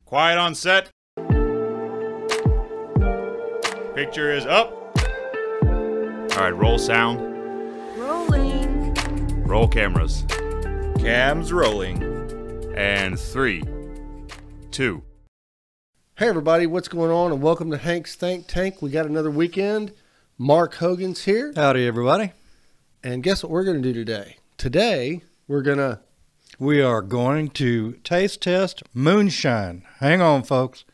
Quiet on set. Picture is up. All right, roll sound. Rolling. Roll cameras. Cams rolling. And 3, 2. Hey everybody, what's going on? And welcome to Hank's Think Tank. We got another weekend. Mark Hogan's here. Howdy, everybody. And guess what we're going to do today? Today, We are going to taste test Moonshine. Hang on, folks.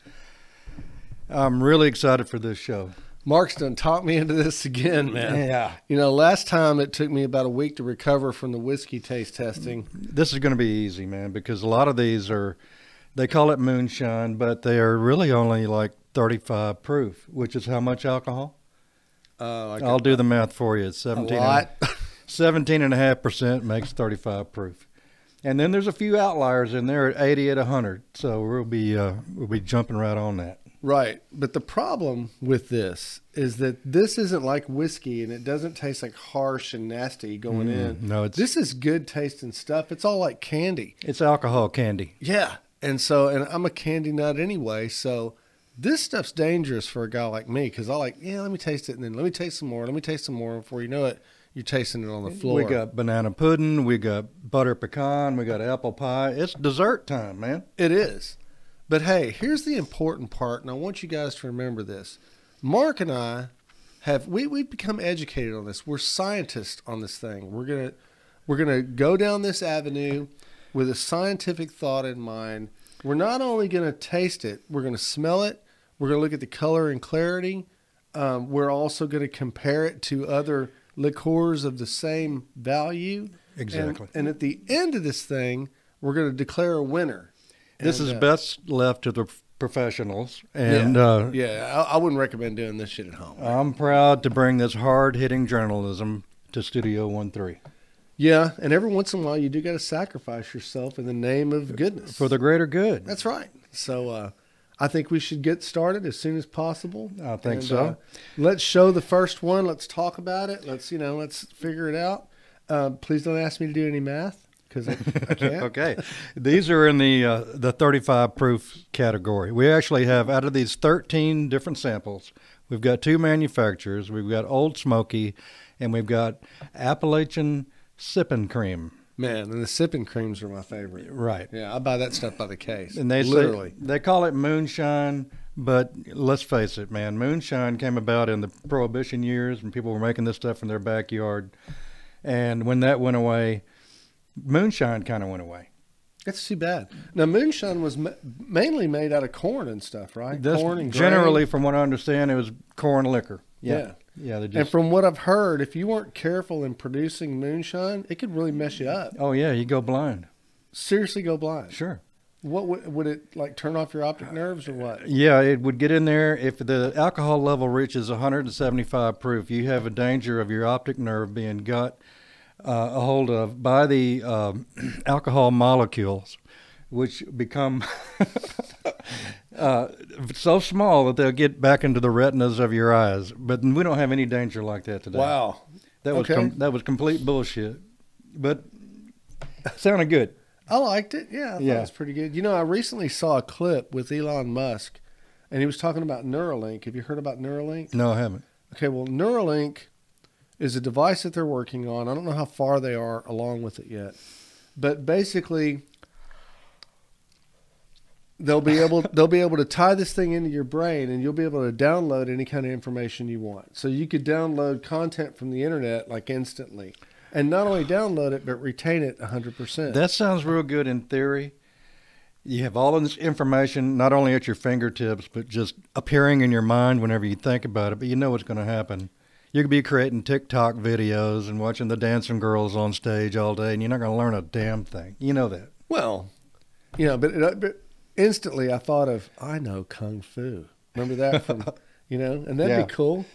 I'm really excited for this show. Mark's done talked me into this again, man. Yeah. You know, last time it took me about a week to recover from the whiskey taste testing. This is going to be easy, man, because a lot of these they call it Moonshine, but they are really only like 35 proof, which is how much alcohol? I'll do the math for you. It's 17. A lot. 17.5% makes 35 proof. And then there's a few outliers in there at 80 at 100. So we'll be jumping right on that. Right. But the problem with this is that this isn't like whiskey and it doesn't taste like harsh and nasty going in. No, this is good tasting stuff. It's all like candy. It's alcohol candy. Yeah. And I'm a candy nut anyway. So this stuff's dangerous for a guy like me because let me taste it and then let me taste some more. Let me taste some more. Before you know it, you're tasting it on the floor. We got banana pudding. We got butter pecan. We got apple pie. It's dessert time, man. It is. But hey, here's the important part, and I want you guys to remember this. Mark and I we've become educated on this. We're scientists on this thing. We're gonna go down this avenue with a scientific thought in mind. We're not only gonna taste it, we're gonna smell it. We're gonna look at the color and clarity. We're also gonna compare it to other liqueurs of the same value. Exactly. And at the end of this thing, we're going to declare a winner. This is best left to the professionals. And I wouldn't recommend doing this shit at home. I'm proud to bring this hard-hitting journalism to Studio 13. Yeah, and every once in a while you do got to sacrifice yourself in the name of goodness. For the greater good. That's right. So I think we should get started as soon as possible. I think so. Let's show the first one. Let's talk about it. Let's figure it out. Please don't ask me to do any math because I can't. Okay. These are in the 35 proof category. We actually have, out of these 13 different samples, we've got 2 manufacturers. We've got Old Smoky and we've got Appalachian Sippin' Cream. Man, and the sipping creams are my favorite. Right. Yeah, I buy that stuff by the case. And they call it Moonshine, but let's face it, man, Moonshine came about in the Prohibition years when people were making this stuff in their backyard. And when that went away, Moonshine kind of went away. That's too bad. Now, Moonshine was mainly made out of corn and stuff, right? Corn and generally, grain. from what I understand, it was corn liquor. Yeah. Yeah, and from what I've heard, if you weren't careful in producing moonshine, it could really mess you up. Oh, yeah, you go blind. Seriously go blind? Sure. What would it, like, turn off your optic nerves or what? Yeah, it would get in there. If the alcohol level reaches 175 proof, you have a danger of your optic nerve being got a hold of by the alcohol molecules, which become so small that they'll get back into the retinas of your eyes. But we don't have any danger like that today. Wow. That was complete bullshit. But sounded good. I liked it. Yeah, I thought it was pretty good. You know, I recently saw a clip with Elon Musk, and he was talking about Neuralink. Have you heard about Neuralink? No, I haven't. Okay, well, Neuralink is a device that they're working on. I don't know how far they are along with it yet. But basically, they'll be able to tie this thing into your brain, and you'll be able to download any kind of information you want. So you could download content from the internet like instantly, and not only download it but retain it 100%. That sounds real good in theory. You have all of this information not only at your fingertips but just appearing in your mind whenever you think about it. But you know what's going to happen. You could be creating TikTok videos and watching the dancing girls on stage all day, and you're not going to learn a damn thing. You know that. Well, but instantly I thought of, I know Kung Fu. Remember that from, and that'd be cool,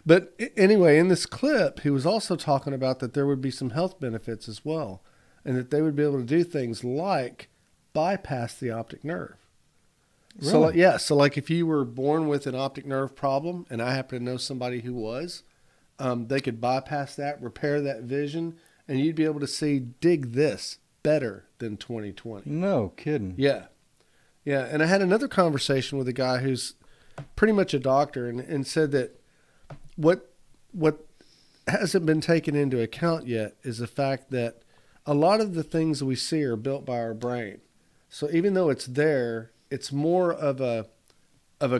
But anyway, in this clip, he was also talking about that there would be some health benefits as well, and that they would be able to do things like bypass the optic nerve. Really? So like if you were born with an optic nerve problem, and I happen to know somebody who was, they could bypass that, repair that vision, and you'd be able to see, dig this, better than 20/20. No kidding. Yeah. Yeah, and I had another conversation with a guy who's pretty much a doctor, and said that what hasn't been taken into account yet is the fact that a lot of the things that we see are built by our brain. So even though it's there, it's more of a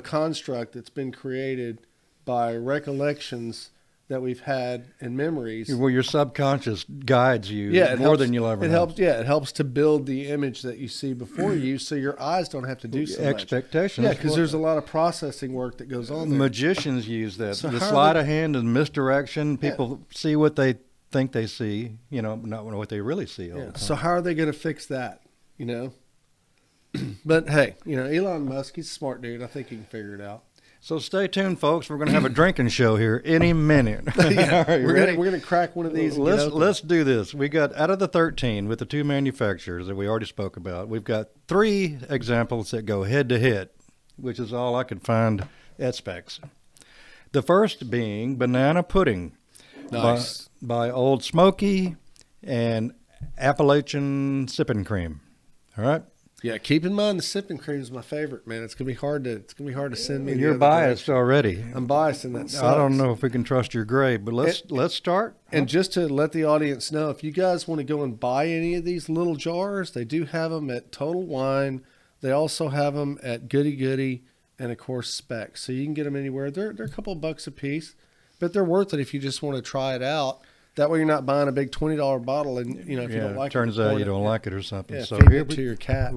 construct that's been created by recollections that we've had and memories. Well, your subconscious guides you It more helps, than you'll ever it know. helps. Yeah, it helps to build the image that you see before you, so your eyes don't have to do so much. Expectations. Yeah, because there's a lot of processing work that goes on there. Magicians use that. So The how sleight do- of hand and misdirection. People see what they think they see, not what they really see all the Yeah. time. So how are they going to fix that? But hey, Elon Musk, he's a smart dude. I think he can figure it out. So stay tuned, folks. We're going to have a drinking show here any minute. Yeah, All right, we're ready? gonna crack one of these. And get open. Let's do this. We got out of the 13 with the two manufacturers that we already spoke about. We've got 3 examples that go head to head, which is all I could find at Specs. The first being Banana Pudding Nice. by Old Smoky and Appalachian Sipping Cream. All right. Yeah, keep in mind the sipping cream is my favorite, man. It's gonna be hard to send me. the You're other biased direction. already. I'm biased, and that sucks. I don't know if we can trust your grade, but let's start. And just to let the audience know, if you guys want to go and buy any of these little jars, they do have them at Total Wine. They also have them at Goody Goody, and of course Specs. So you can get them anywhere. They're a couple of bucks a piece, but they're worth it if you just want to try it out. That way you're not buying a big $20 bottle, and if you don't like turns it, out you don't like it or something. Yeah, So feed here it to your cat.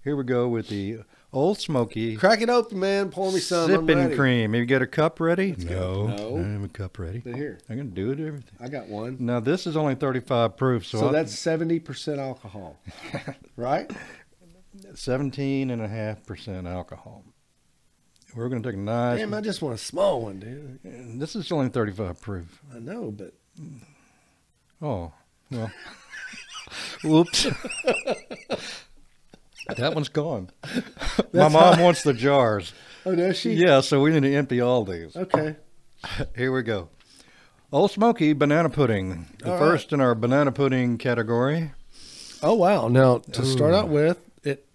Here we go with the Old Smoky Crack it open, man. Pour me some. I'm Sipping ready. Cream. You get a cup ready? go. No. No. I don't have a cup ready. But here, I'm going to do it everything. I got one. Now, this is only 35 proof, So that's 70% alcohol, right? 17.5% alcohol. We're going to take a nice... Damn, I just want a small one, dude. This is only 35 proof. I know, but Oh, well. Whoops. That one's gone. My mom wants the jars. oh, does she? Yeah, so we need to empty all these. Okay. Here we go. Old Smoky Banana Pudding. The All first in our banana pudding category. Oh wow! Now to start out with, it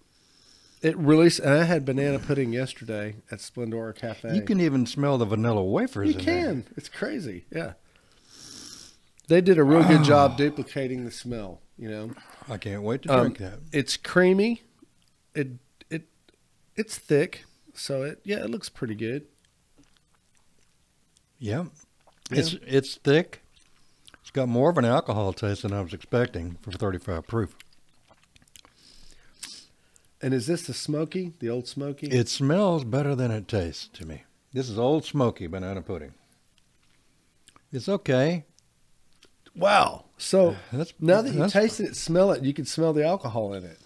really. And I had banana pudding yesterday at Splendora Cafe. You can even smell the vanilla wafers You in there. can. It's crazy. Yeah. They did a real good job duplicating the smell. I can't wait to drink that. It's creamy. It's thick, so it looks pretty good. Yeah. Yeah. It's thick. It's got more of an alcohol taste than I was expecting for 35 proof. And is this the Old Smoky? It smells better than it tastes to me. This is Old Smoky Banana Pudding. It's okay. Wow. So now that you that's- taste it, smell it, you can smell the alcohol in it.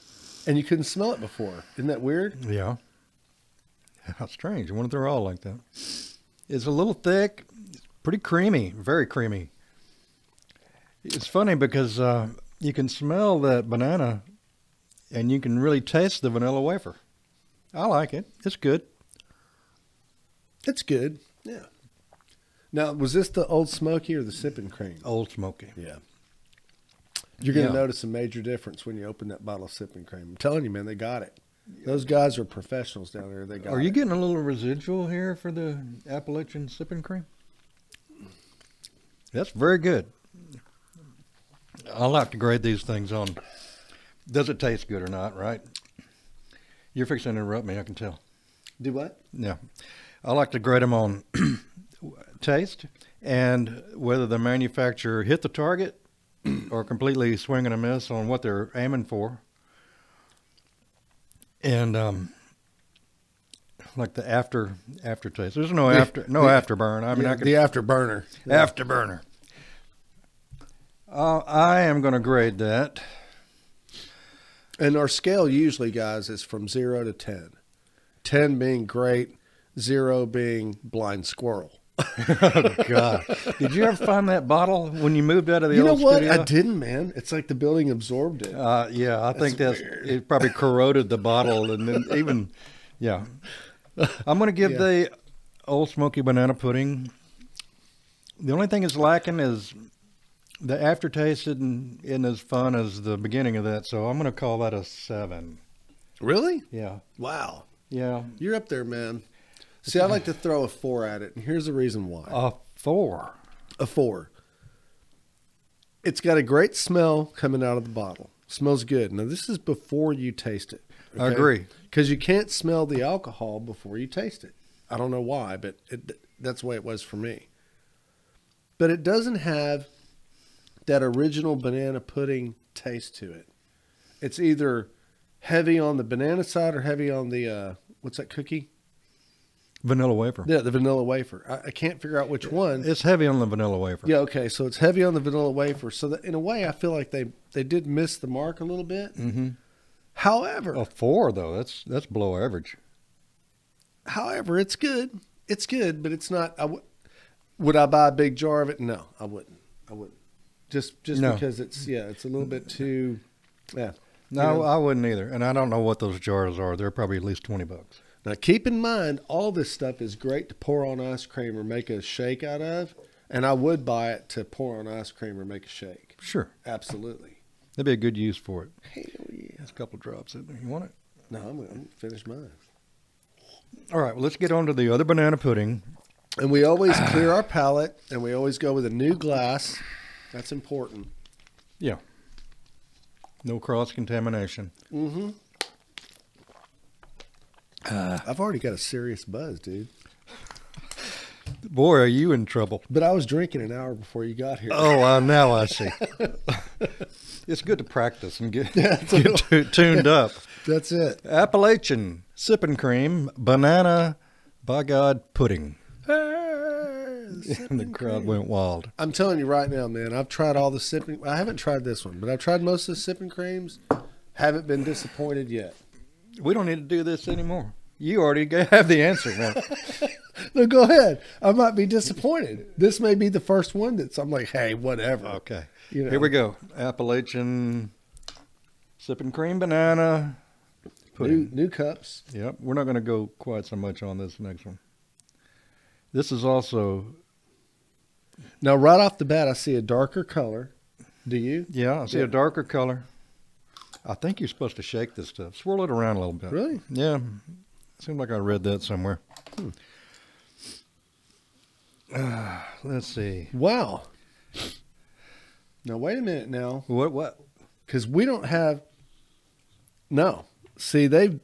And you couldn't smell it before. Isn't that weird? Yeah. How strange. I wonder if they're all like that. It's a little thick, pretty creamy, very creamy. It's funny because you can smell that banana and you can really taste the vanilla wafer. I like it. It's good. It's good. Yeah. Now, was this the Old Smoky or the Sipping Cream? Old Smoky. Yeah. You're going to Yeah. notice a major difference when you open that bottle of Sipping Cream. I'm telling you, man, they got it. Those guys are professionals down there. They got Are you it. getting a little residual here for the Appalachian Sipping Cream? That's very good. I'll have to grade these things on. Does it taste good or not, right? You're fixing to interrupt me, I can tell. Do what? Yeah. I like to grade them on taste and whether the manufacturer hit the target or completely swing and a miss on what they're aiming for. And like the aftertaste. There's no afterburn. I mean, I can, the afterburner. afterburner. I am going to grade that. And our scale usually, guys, is from 0 to 10. 10 being great, 0 being blind squirrel. Oh, God. Did you ever find that bottle when you moved out of the You know old what? studio? I didn't, man. It's like the building absorbed it. Yeah, I think That's weird. it probably corroded the bottle, and then even, yeah. I'm going to give Yeah. the Old Smoky Banana Pudding. The only thing it's lacking is the aftertaste isn't as fun as the beginning of that, so I'm going to call that a 7. Really? Yeah. Wow. Yeah. You're up there, man. See, I like to throw a 4 at it, and here's the reason why. A 4. A 4. It's got a great smell coming out of the bottle. Smells good. Now, this is before you taste it. I agree. Because you can't smell the alcohol before you taste it. I don't know why, but that's the way it was for me. But it doesn't have that original banana pudding taste to it. It's either heavy on the banana side or heavy on the, what's that cookie? Vanilla wafer. Yeah, the vanilla wafer. I can't figure out which one. It's heavy on the vanilla wafer. Yeah, okay. So it's heavy on the vanilla wafer. So that, in a way, I feel like they did miss the mark a little bit. Mm-hmm. However, A 4 though. That's below average. However, it's good. It's good, but it's not. Would I buy a big jar of it? No, I wouldn't. I wouldn't. Just No. because it's a little bit too. Yeah. No, You know? I wouldn't either. And I don't know what those jars are. They're probably at least $20. Now, keep in mind, all this stuff is great to pour on ice cream or make a shake out of, and I would buy it to pour on ice cream or make a shake. Sure. Absolutely. That'd be a good use for it. Hell yeah. There's a couple drops in there. You want it? No, I'm going to finish mine. All right. Well, let's get on to the other banana pudding. And we always clear our palate, and we always go with a new glass. That's important. Yeah. No cross-contamination. Mm-hmm. I've already got a serious buzz, dude. Boy, are you in trouble. But I was drinking an hour before you got here. Oh, now I see. It's good to practice and get tuned up. That's it. Appalachian sipping cream, banana, by God, pudding. And the crowd went wild. I'm telling you right now, man, I've tried all the sipping. I haven't tried this one, but I've tried most of the sipping creams. Haven't been disappointed yet. We don't need to do this anymore. You already have the answer. Man. No, go ahead. I might be disappointed. This may be the first one that's I'm like, hey, whatever. Okay. You know. Here we go. Appalachian sipping cream banana pudding. New cups. Yep. We're not going to go quite so much on this next one. This is also... Now, right off the bat, I see a darker color. Do you? Yeah, I see Yeah. a darker color. I think you're supposed to shake this stuff. Swirl it around a little bit. Really? Yeah. Seemed like I read that somewhere. Let's see. Wow. Now, wait a minute now. What? Because we don't have... No. See, they've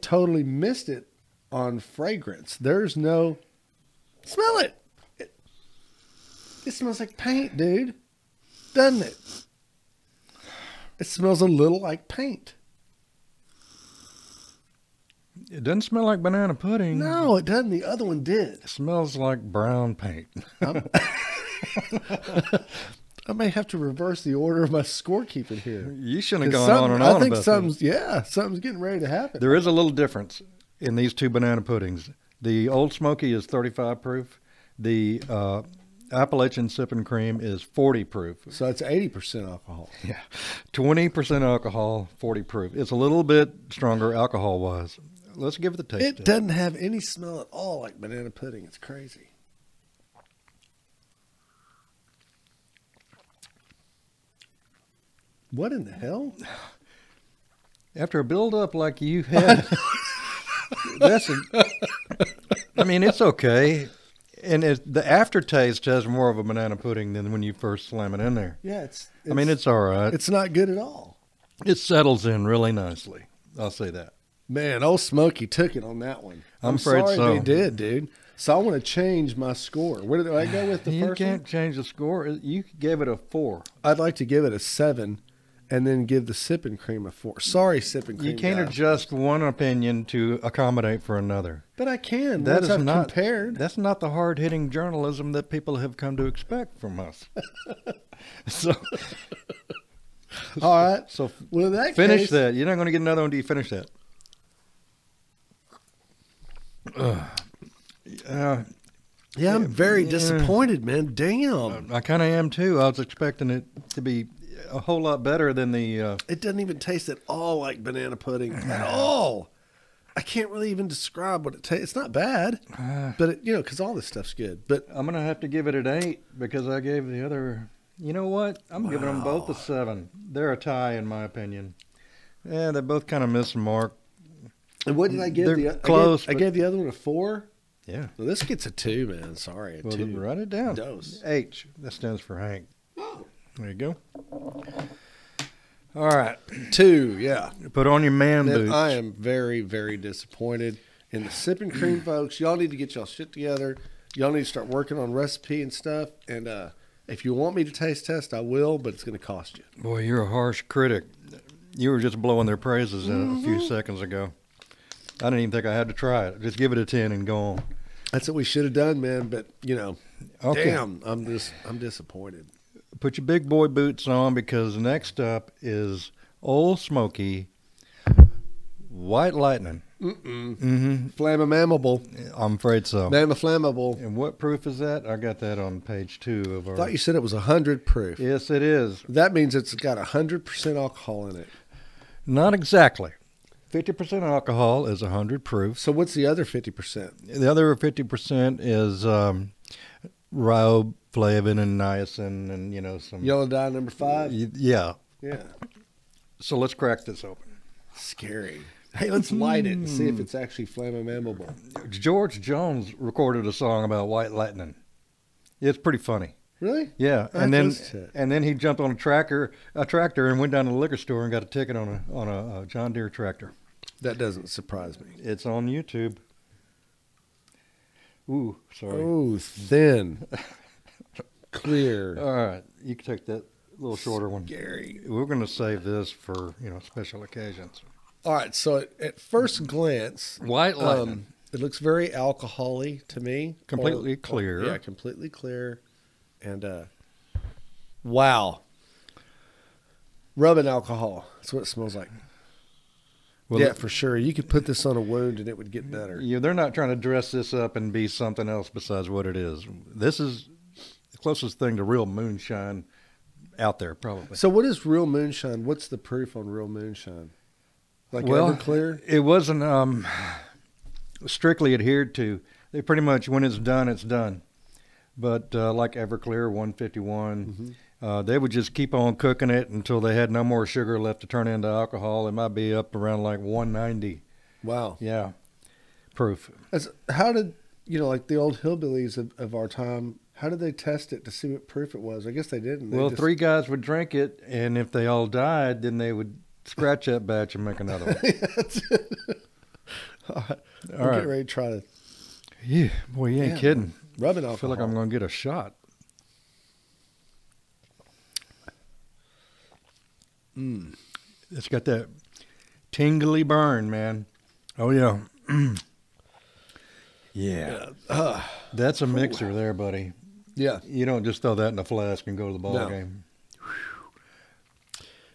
totally missed it on fragrance. There's no... Smell it. It smells like paint, dude. Doesn't it? It smells a little like paint. It doesn't smell like banana pudding. No, it doesn't. The other one did. It smells like brown paint. I may have to reverse the order of my scorekeeping here. You shouldn't have 'Cause gone on and on I think about something's this. something's getting ready to happen. There is a little difference in these two banana puddings. The Old Smoky is 35 proof. The Appalachian Sipping Cream is 40 proof. So it's 80% alcohol. Yeah, 20% alcohol, 40 proof. It's a little bit stronger alcohol-wise. Let's give it the taste. It doesn't have any smell at all like banana pudding. It's crazy. What in the hell? After a build-up like you had, I mean, it's okay. And the aftertaste has more of a banana pudding than when you first slam it in there. Yeah, it's I mean, it's all right. it's not good at all. It settles in really nicely. I'll say that. Man, old Smokey took it on that one. I'm afraid sorry so. They did, dude. So I want to change my score. Where did I go with the You first can't change the score. You gave it a 4. one? I'd like to give it a 7 and then give the sipping cream a 4. Sorry, sipping cream. You can't guys. adjust one opinion to accommodate for another. But I can. That Once is I've not compared. That's not the hard-hitting journalism that people have come to expect from us. So All right. So Well, in that finish case, that. You're not going to get another one until you finish that. Yeah, I'm very Yeah. disappointed, man. Damn. I kind of am too. I was expecting it to be a whole lot better than the. It doesn't even taste at all like banana pudding at all. I can't really even describe what it tastes. It's not bad, but it, because all this stuff's good. But I'm going to have to give it an 8 because I gave the other. You know what? I'm giving them both a 7. They're a tie in my opinion. Yeah, they both kind of miss the mark. And what did I give? They're close, I but- gave the other one a 4. Yeah. Well, this gets a 2, man. Sorry, a Well, 2. write it down. Dose. H. That stands for Hank. There you go. All right. 2, yeah. Put on your man Man, boots. I am very, very disappointed in the Sipping Cream folks. Y'all need to get y'all shit together. Y'all need to start working on recipe and stuff. And if you want me to taste test, I will, but it's going to cost you. Boy, you're a harsh critic. You were just blowing their praises a few seconds ago. I didn't even think I had to try it. Just give it a 10 and go on. That's what we should have done, man. But, Okay. damn, I'm disappointed. Put your big boy boots on because next up is Old Smoky White Lightning. Flammable. I'm afraid so. Mama flammable. And what proof is that? I got that on page 2 of I our. thought you said it was 100 proof. Yes, it is. That means it's got 100% alcohol in it. Not exactly. 50% alcohol is 100 proof. So what's the other 50%? The other 50% is riboflavin and niacin and, some. Yellow dye number 5? Yeah. Yeah. So let's crack this open. Scary. Hey, let's light it and see if it's actually flammable. George Jones recorded a song about White Lightning. It's pretty funny. Really? Yeah, I have to listen to it. and then he jumped on a tractor, and went down to the liquor store and got a ticket on a John Deere tractor. That doesn't surprise me. It's on YouTube. Ooh, sorry. Oh, thin. Clear. All right, you can take that little shorter one. Scary. We're going to save this for special occasions. All right, so at first glance, White Lightning, it looks very alcohol-y to me. completely clear. Yeah, completely clear. And, wow. Rubbing alcohol. That's what it smells like. Well, yeah, for sure. You could put this on a wound and it would get better. Yeah, they're not trying to dress this up and be something else besides what it is. This is the closest thing to real moonshine out there, probably. So what is real moonshine? What's the proof on real moonshine? Like Well, Everclear? it wasn't strictly adhered to. They pretty much, when it's done, it's done. But like Everclear 151, they would just keep on cooking it until they had no more sugar left to turn into alcohol. It might be up around like 190. Wow. Yeah, proof. How did, like the old hillbillies of our time, how did they test it to see what proof it was? I guess they didn't. Well, 3 guys would drink it, and if they all died, then they would scratch that batch and make another one. That's it. All right. All I'm right. getting ready to try to Yeah, boy, you ain't kidding. rub it I off. feel like I'm going to get a shot. It's got that tingly burn, man. Oh, yeah. Yeah. That's a mixer there, buddy. Yeah. You don't just throw that in a flask and go to the ball No. game.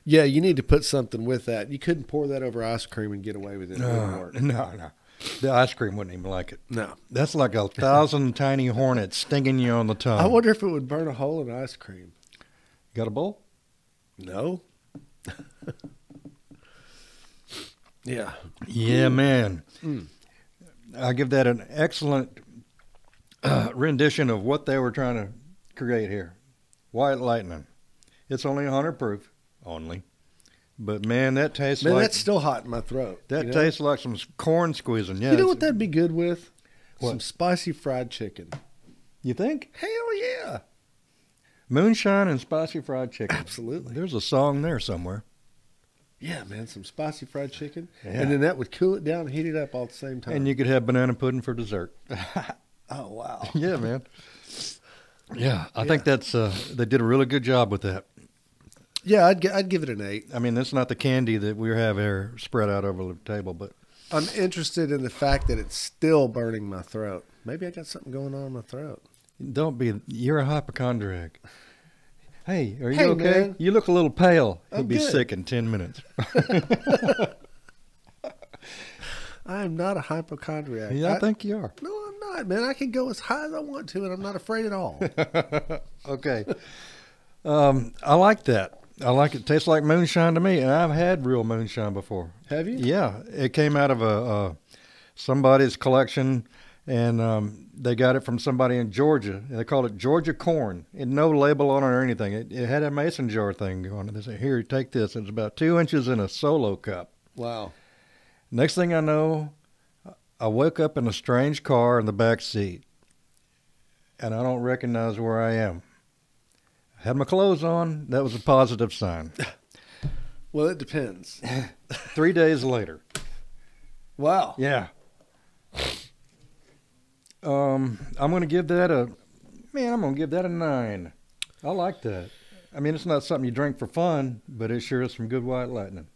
Yeah, you need to put something with that. You couldn't pour that over ice cream and get away with it. It wouldn't No, work. no. The ice cream wouldn't even like it. No. That's like 1,000 tiny hornets stinging you on the tongue. I wonder if it would burn a hole in ice cream. Got a bowl? No. Yeah. Yeah, man. I give that an excellent rendition of what they were trying to create here. White Lightning. It's only 100 proof, only. But, man, that tastes Man, like... that's still hot in my throat. That tastes like some corn squeezing. Yeah, You know it's- what that'd be good with? What? Some spicy fried chicken. You think? Hell yeah. Moonshine and spicy fried chicken. Absolutely. There's a song there somewhere. Yeah, man, some spicy fried chicken. Yeah. And then that would cool it down and heat it up all at the same time. And you could have banana pudding for dessert. Oh, wow. Yeah, man. Yeah, I think that's they did a really good job with that. Yeah, I'd give it an 8. I mean, that's not the candy that we have here spread out over the table, but I'm interested in the fact that it's still burning my throat. Maybe I got something going on in my throat. don't be. You're a hypochondriac. Hey, are you Hey, okay? man. You look a little pale. You'll I'm be good. sick in 10 minutes. I am not a hypochondriac. Yeah, I think you are. No, I'm not, man. I can go as high as I want to, and I'm not afraid at all. Okay. I like that. I like it. Tastes like moonshine to me, and I've had real moonshine before. Have you? Yeah, it came out of a somebody's collection, and they got it from somebody in Georgia. They called it Georgia corn. It had no label on it or anything. It had a mason jar thing on it. They said, "Here, take this." It's about 2 inches in a solo cup. Wow. Next thing I know, I woke up in a strange car in the back seat, and I don't recognize where I am. I had my clothes on. That was a positive sign. Well, it depends. 3 days later. Wow. Yeah. I'm going to give that a 9. I like that. I mean, it's not something you drink for fun, but it sure is some good White Lightning.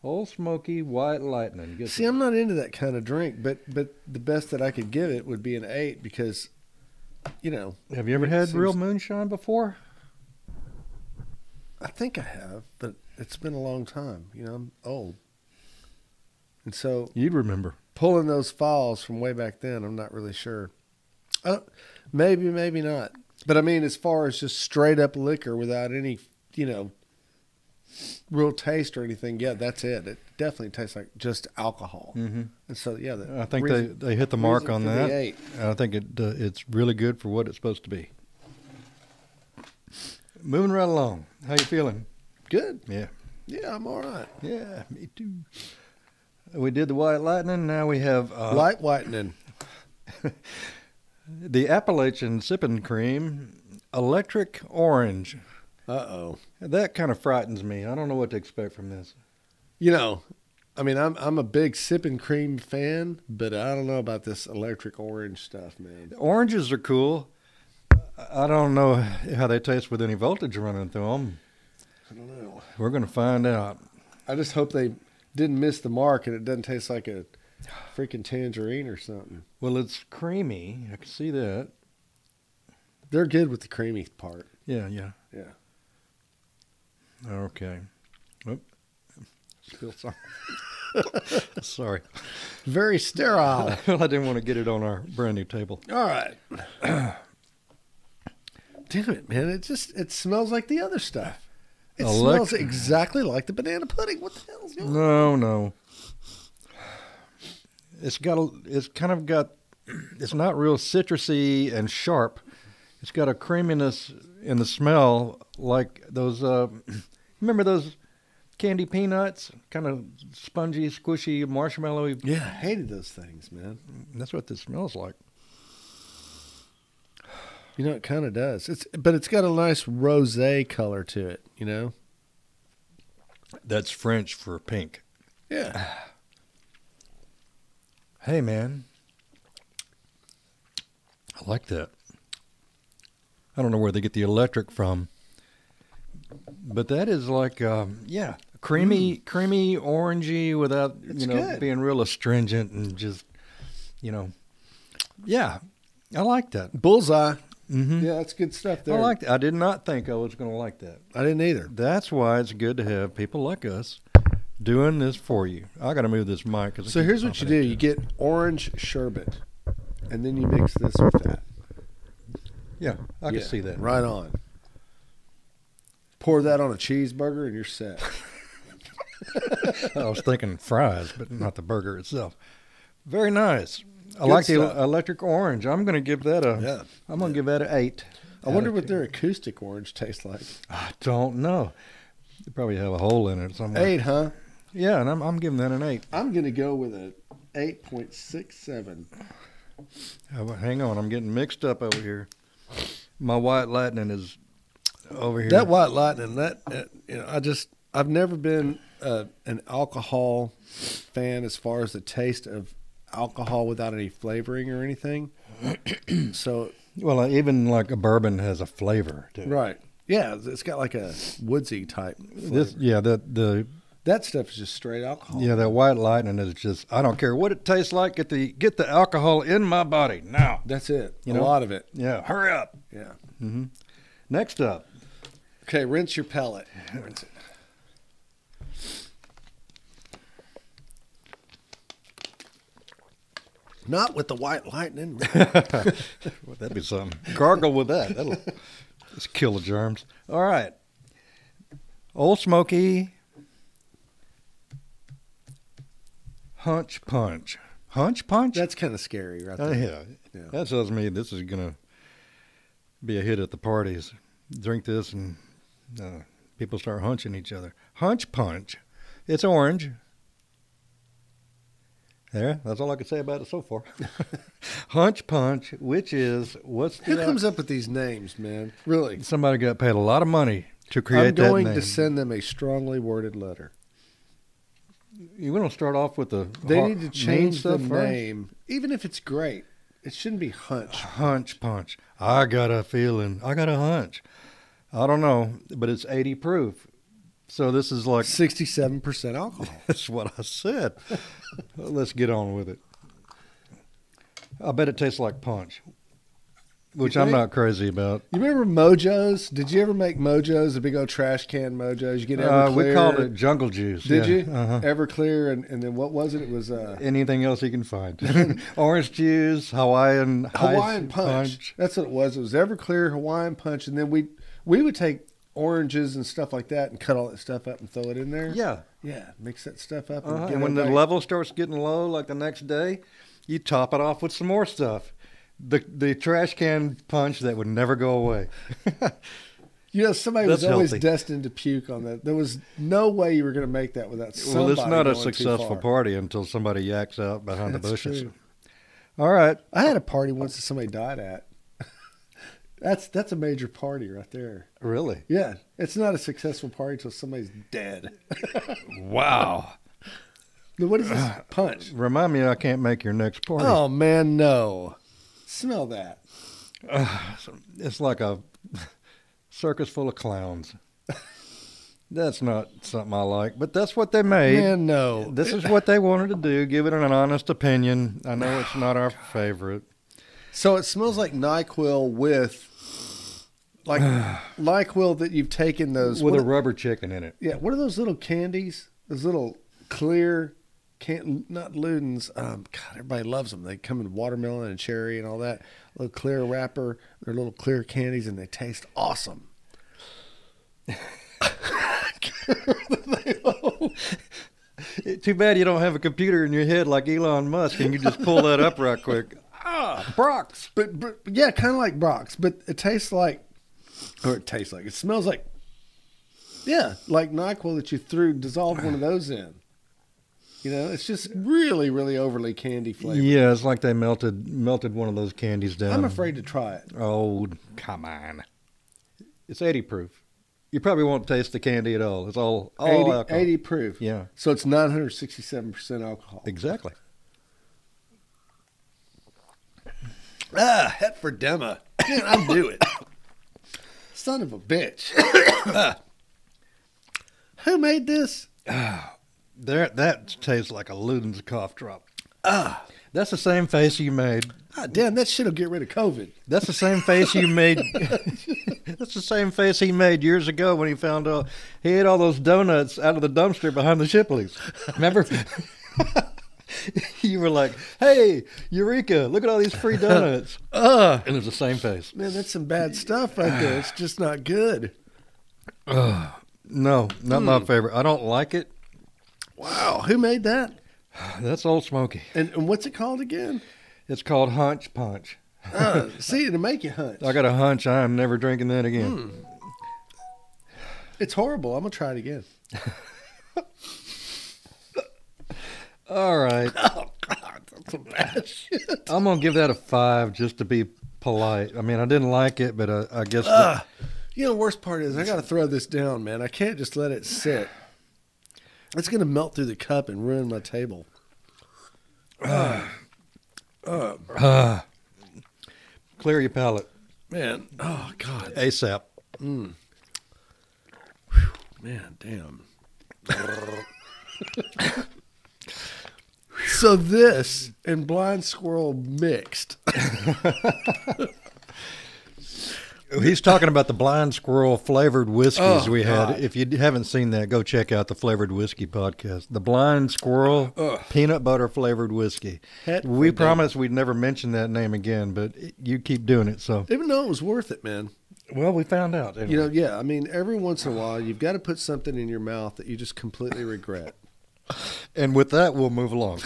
Old Smoky White Lightning. See, I'm not into that kind of drink, but the best that I could give it would be an 8 because, you know. Have you ever had real moonshine before? I think I have, but it's been a long time. You know, I'm old. And so You'd remember. pulling those files from way back then, I'm not really sure. Maybe, maybe not. But I mean, as far as just straight up liquor without any, you know, real taste or anything, yeah, that's it. It definitely tastes like just alcohol. Mm-hmm. And so, yeah, I think they hit the mark on that. 8. I think it's really good for what it's supposed to be. Moving right along. How you feeling? Good. Yeah. Yeah, I'm all right. Yeah, me too. We did the White Lightning. Now we have Light whitening. the Appalachian Sipping Cream Electric Orange. Uh-oh. That kind of frightens me. I don't know what to expect from this. You know, I mean, I'm a big sipping cream fan, but I don't know about this electric orange stuff, man. Oranges are cool. I don't know how they taste with any voltage running through them. I don't know. We're going to find out. I just hope they didn't miss the mark and it doesn't taste like a freaking tangerine or something. Well, it's creamy. I can see that. They're good with the creamy part. Yeah, yeah. Yeah. Okay. Oop. Spill some. Sorry. Very sterile. Well, I didn't want to get it on our brand new table. All right. Damn it, man. It smells like the other stuff. It smells exactly like the banana pudding. What the hell's going on? No. It's not real citrusy and sharp. It's got a creaminess in the smell like those, remember those candy peanuts? Kind of spongy, squishy, marshmallowy. Yeah, I hated those things, man. That's what this smells like. You know, it kind of does. But it's got a nice rosé color to it, you know? That's French for pink. Yeah. Hey, man. I like that. I don't know where they get the electric from, but that is like, creamy, orangey without, good. being real astringent and just, yeah, I like that. Bullseye. Mm-hmm. Yeah, that's good stuff there. I like that. I did not think I was going to like that. I didn't either. That's why it's good to have people like us doing this for you. I got to move this mic. So here's what you do. You get orange sherbet, and then you mix this with that. Yeah, I can see that. Right on. Pour that on a cheeseburger, and you're set. I was thinking fries, but not the burger itself. Very nice. I Good like stuff. the electric orange. I'm going to give that I'm going to give that an 8. I wonder what their acoustic orange tastes like. I don't know. They probably have a hole in it somewhere. 8, huh? Yeah, and I'm giving that an 8. I'm going to go with a 8.67. Hang on, I'm getting mixed up over here. My White Lightning is over here. That White Lightning, I've never been an alcohol fan as far as the taste of alcohol without any flavoring or anything. So, well, even like a bourbon has a flavor to it. Right. Yeah, it's got like a woodsy type flavor. That stuff is just straight alcohol. Yeah, that White Lightning is just, I don't care what it tastes like, get the alcohol in my body now. That's it. You a know? lot of it. Yeah, hurry up. Yeah. Mm-hmm. Next up. Okay, rinse your pellet. Rinse it. Not with the White Lightning. Well, that'd be something. Gargle with that. That'll just kill the germs. All right. Old Smoky Hunch Punch. Hunch Punch? That's kind of scary, right there. Yeah. That tells me this is going to be a hit at the parties. Drink this and people start hunching each other. Hunch Punch. It's orange. There, that's all I can say about it so far. Hunch Punch, which is Who comes up with these names, man? Really? Somebody got paid a lot of money to create I'm that name. going to send them a strongly worded letter. You want to start off with the They need to change the stuff first? name, even if it's great. It shouldn't be Hunch. Hunch Punch. I got a feeling. I got a hunch. I don't know, but it's 80 proof. So this is like 67% alcohol. That's what I said. Let's get on with it. I bet it tastes like punch, which I'm not crazy about. You remember Mojo's? Did you ever make Mojo's, a big old trash can Mojo's? You get Everclear. We called it Jungle Juice. Did yeah. you? Everclear, and then what was it? It was Anything else you can find. Orange juice, Hawaiian Punch. That's what it was. It was Everclear, Hawaiian Punch, and then we would take oranges and stuff like that and cut all that stuff up and throw it in there. Yeah. Yeah, mix that stuff up. And when the level starts getting low, like the next day, you top it off with some more stuff. The trash can punch that would never go away. Somebody was always destined to puke on that. There was no way you were going to make that without somebody. Well, it's not a going successful too far. party until somebody yaks out behind the bushes. True. All right. I had a party once that somebody died at. That's a major party right there. Really? Yeah. It's not a successful party until somebody's dead. Wow. What is this punch? Remind me I can't make your next party. Oh, man, no. Smell that. It's like a circus full of clowns. That's not something I like, but that's what they made. Man, no. This is what they wanted to do. Give it an honest opinion. I know it's not our favorite. So it smells like NyQuil with, like, NyQuil that you've taken those. With a rubber chicken in it. Yeah. What are those little candies? Those little clear, not Ludens. God, everybody loves them. They come in watermelon and cherry and all that. A little clear wrapper. They're little clear candies and they taste awesome. Too bad you don't have a computer in your head like Elon Musk and you just pull that up right quick. Brock's. But yeah, kind of like Brock's, but it tastes like, it smells like, yeah, like NyQuil that you dissolved one of those in. You know, it's just really, really overly candy flavored. Yeah, it's like they melted one of those candies down. I'm afraid to try it. Oh, come on. It's 80 proof. You probably won't taste the candy at all. It's all 80, alcohol. 80 proof. Yeah. So it's 967% alcohol. Exactly. Het for Dema. Man, I knew it. Son of a bitch. Who made this? That tastes like a Luden's cough drop. That's the same face you made. Damn, that shit'll get rid of COVID. That's the same face you made. That's the same face he made years ago when he found out he ate all those donuts out of the dumpster behind the Shipleys. Remember? You were like, "Hey, Eureka! Look at all these free donuts." And it was the same face. Man, that's some bad stuff right there. It's just not good. No, not my favorite. I don't like it. Wow, who made that? That's Old Smoky. And what's it called again? It's called Hunch Punch. See, to make you hunch. I got a hunch I am never drinking that again. It's horrible. I'm going to try it again. All right. Oh, God, that's some bad shit. I'm going to give that a 5 just to be polite. I mean, I didn't like it, but I guess... You know, the worst part is I got to throw this down, man. I can't just let it sit. It's going to melt through the cup and ruin my table. Clear your palate. Man, oh, God. ASAP. Man, damn. So this and Blind Squirrel mixed. He's talking about the Blind Squirrel flavored whiskeys we had. God. If you haven't seen that, go check out the Flavored Whiskey podcast. The Blind Squirrel peanut butter flavored whiskey. We promised we'd never mention that name again, but you keep doing it. So Even though it was worth it, man. well, we found out. Anyway. You know, yeah. I mean, every once in a while, you've got to put something in your mouth that you just completely regret. And with that, we'll move along.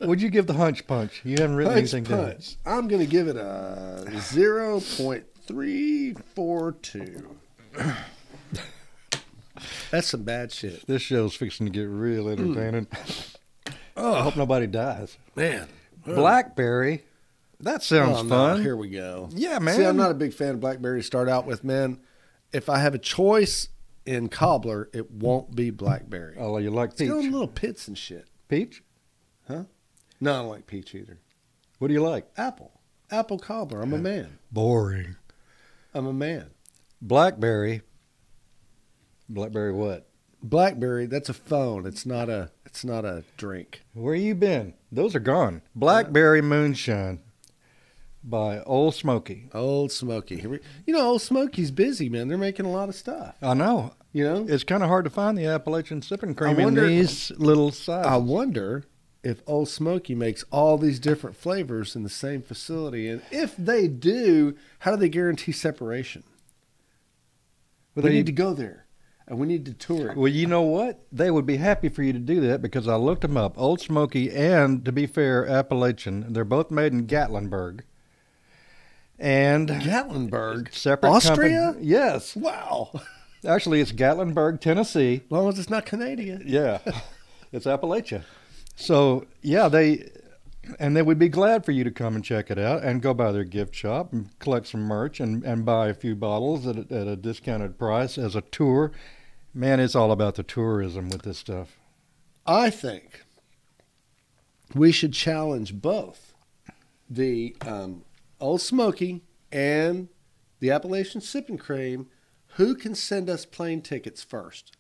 What'd you give the Hunch Punch? You haven't written anything down. I'm going to give it a 0.342. That's some bad shit. This show's fixing to get real entertaining. I hope nobody dies. Man. Blackberry. That sounds no, fun. Here we go. Yeah, man. See, I'm not a big fan of blackberry to start out with, man. If I have a choice in cobbler, it won't be blackberry. Oh, you like It's peach? got little pits and shit. Peach? Huh? No, I don't like peach either. What do you like? Apple. Apple cobbler. I'm a man. Boring. I'm a man. Blackberry. Blackberry what? Blackberry, that's a phone. It's not a drink. Where you been? Those are gone. Blackberry Moonshine by Old Smoky. Old Smoky. Old Smoky's busy, man. They're making a lot of stuff. I know. You know? It's kind of hard to find the Appalachian sipping cream I wonder- in these little sizes. I wonder if Old Smoky makes all these different flavors in the same facility. And if they do, how do they guarantee separation? Well, We they- need to go there. And we need to tour it. Well, you know what? They would be happy for you to do that because I looked them up. Old Smoky and, to be fair, Appalachian. They're both made in Gatlinburg. And Gatlinburg? separate Austria? company- Yes. Wow. Actually, it's Gatlinburg, Tennessee. As long as it's not Canadian. Yeah. It's Appalachia. So, yeah, they would be glad for you to come and check it out and go by their gift shop and collect some merch and buy a few bottles at a discounted price as a tour. Man, it's all about the tourism with this stuff. I think we should challenge both the Old Smoky and the Appalachian Sipping Cream. Who can send us plane tickets first?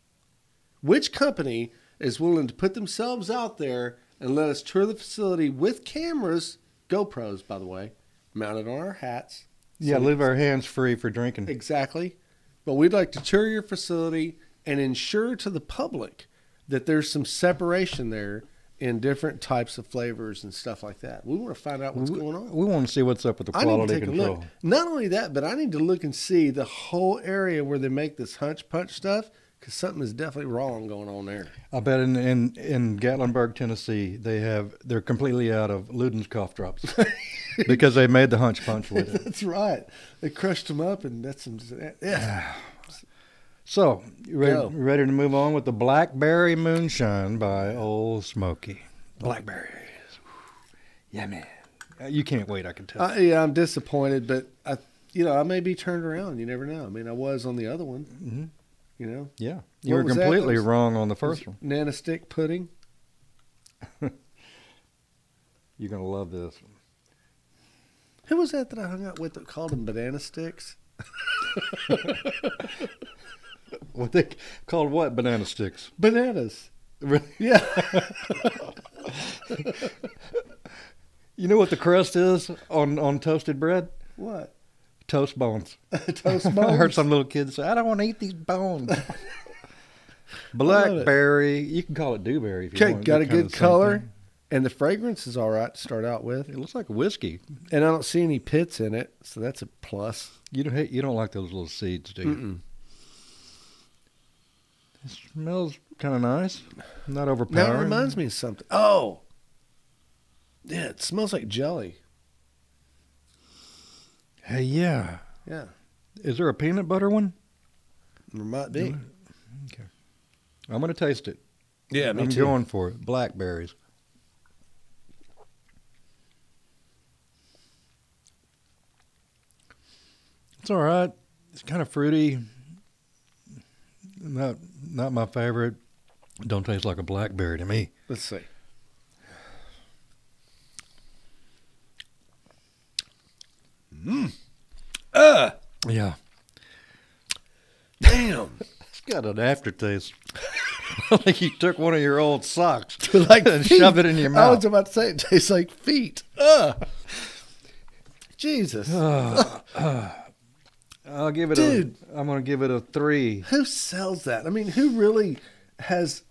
Which company is willing to put themselves out there and let us tour the facility with cameras, GoPros, by the way, mounted on our hats? Yeah, So- leave our hands free for drinking. Exactly. But we'd like to tour your facility and ensure to the public that there's some separation there in different types of flavors and stuff like that. We want to find out what's going on. We want to see what's up with the I need to quality take a control. look. Not only that, but I need to look and see the whole area where they make this hunch punch stuff, because something is definitely wrong going on there. I bet in Gatlinburg, Tennessee, they're completely out of Luden's cough drops because they made the hunch punch with it. That's right. They crushed them up, and that's some. Yeah. So, you ready, Go. ready to move on with the Blackberry Moonshine by Old Smoky? Blackberries. Yeah, man. You can't wait, I can tell. Yeah, I'm disappointed, but I may be turned around. You never know. I mean, I was on the other one. Mm-hmm. You know, Yeah. You were was that? completely That was- wrong on the first one. Nana stick pudding. You're going to love this. Who was that I hung out with that called them banana sticks? What they called what? Banana sticks. Bananas. Really? Yeah. You know what the crust is on toasted bread? What? Toast bones. Toast I heard bones? some little kids say, I don't want to eat these bones. Blackberry. You can call it dewberry if you Okay, want. got They're a kinda good the same color, thing. and the fragrance is all right to start out with. It looks like whiskey. And I don't see any pits in it, so that's a plus. You don't like those little seeds, do you? Mm-mm. It smells kind of nice. Not Now overpowering. it reminds me of something. Oh, yeah, it smells like jelly. Hey, yeah. Yeah, Is there a peanut butter one? there might be. Okay. I'm going to taste it. Yeah, I'm going for it. Blackberries. It's all right. It's kind of fruity. Not my favorite. Don't taste like a blackberry to me. Let's see. Yeah. Damn. It's got an aftertaste. Like you took one of your old socks Like and feet. shoved it in your I was mouth. about to say it tastes like feet. Ugh. Jesus. I'll give it Dude. I'm going to give it a 3. Who sells that? I mean, who really has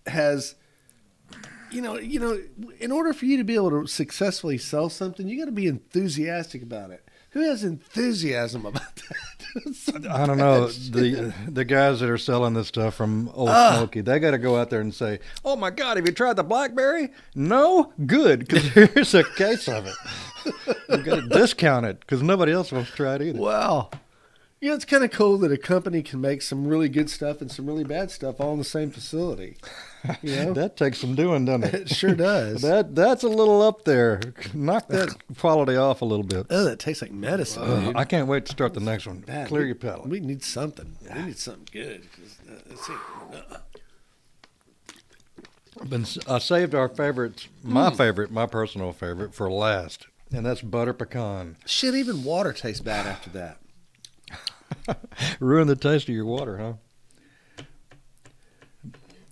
in order for you to be able to successfully sell something, you got to be enthusiastic about it. Who has enthusiasm about that? I don't know. The guys that are selling this stuff from Old Smoky, they got to go out there and say, "Oh my God, have you tried the blackberry? No, good, because here's a case of it. You got to discount it because nobody else wants to try it either." Wow. Yeah, it's kind of cool that a company can make some really good stuff and some really bad stuff all in the same facility. You know? That takes some doing, doesn't it? It sure does. That's a little up there. Knock that quality off a little bit. Oh, that tastes like medicine, dude. I can't wait to start the next one. Man, Clear your palate. We need something. We need something good. 'Cause, let's see. I saved our favorites, my favorite, my personal favorite, for last, and that's butter pecan. Shit, even water tastes bad after that. Ruin the taste of your water, huh?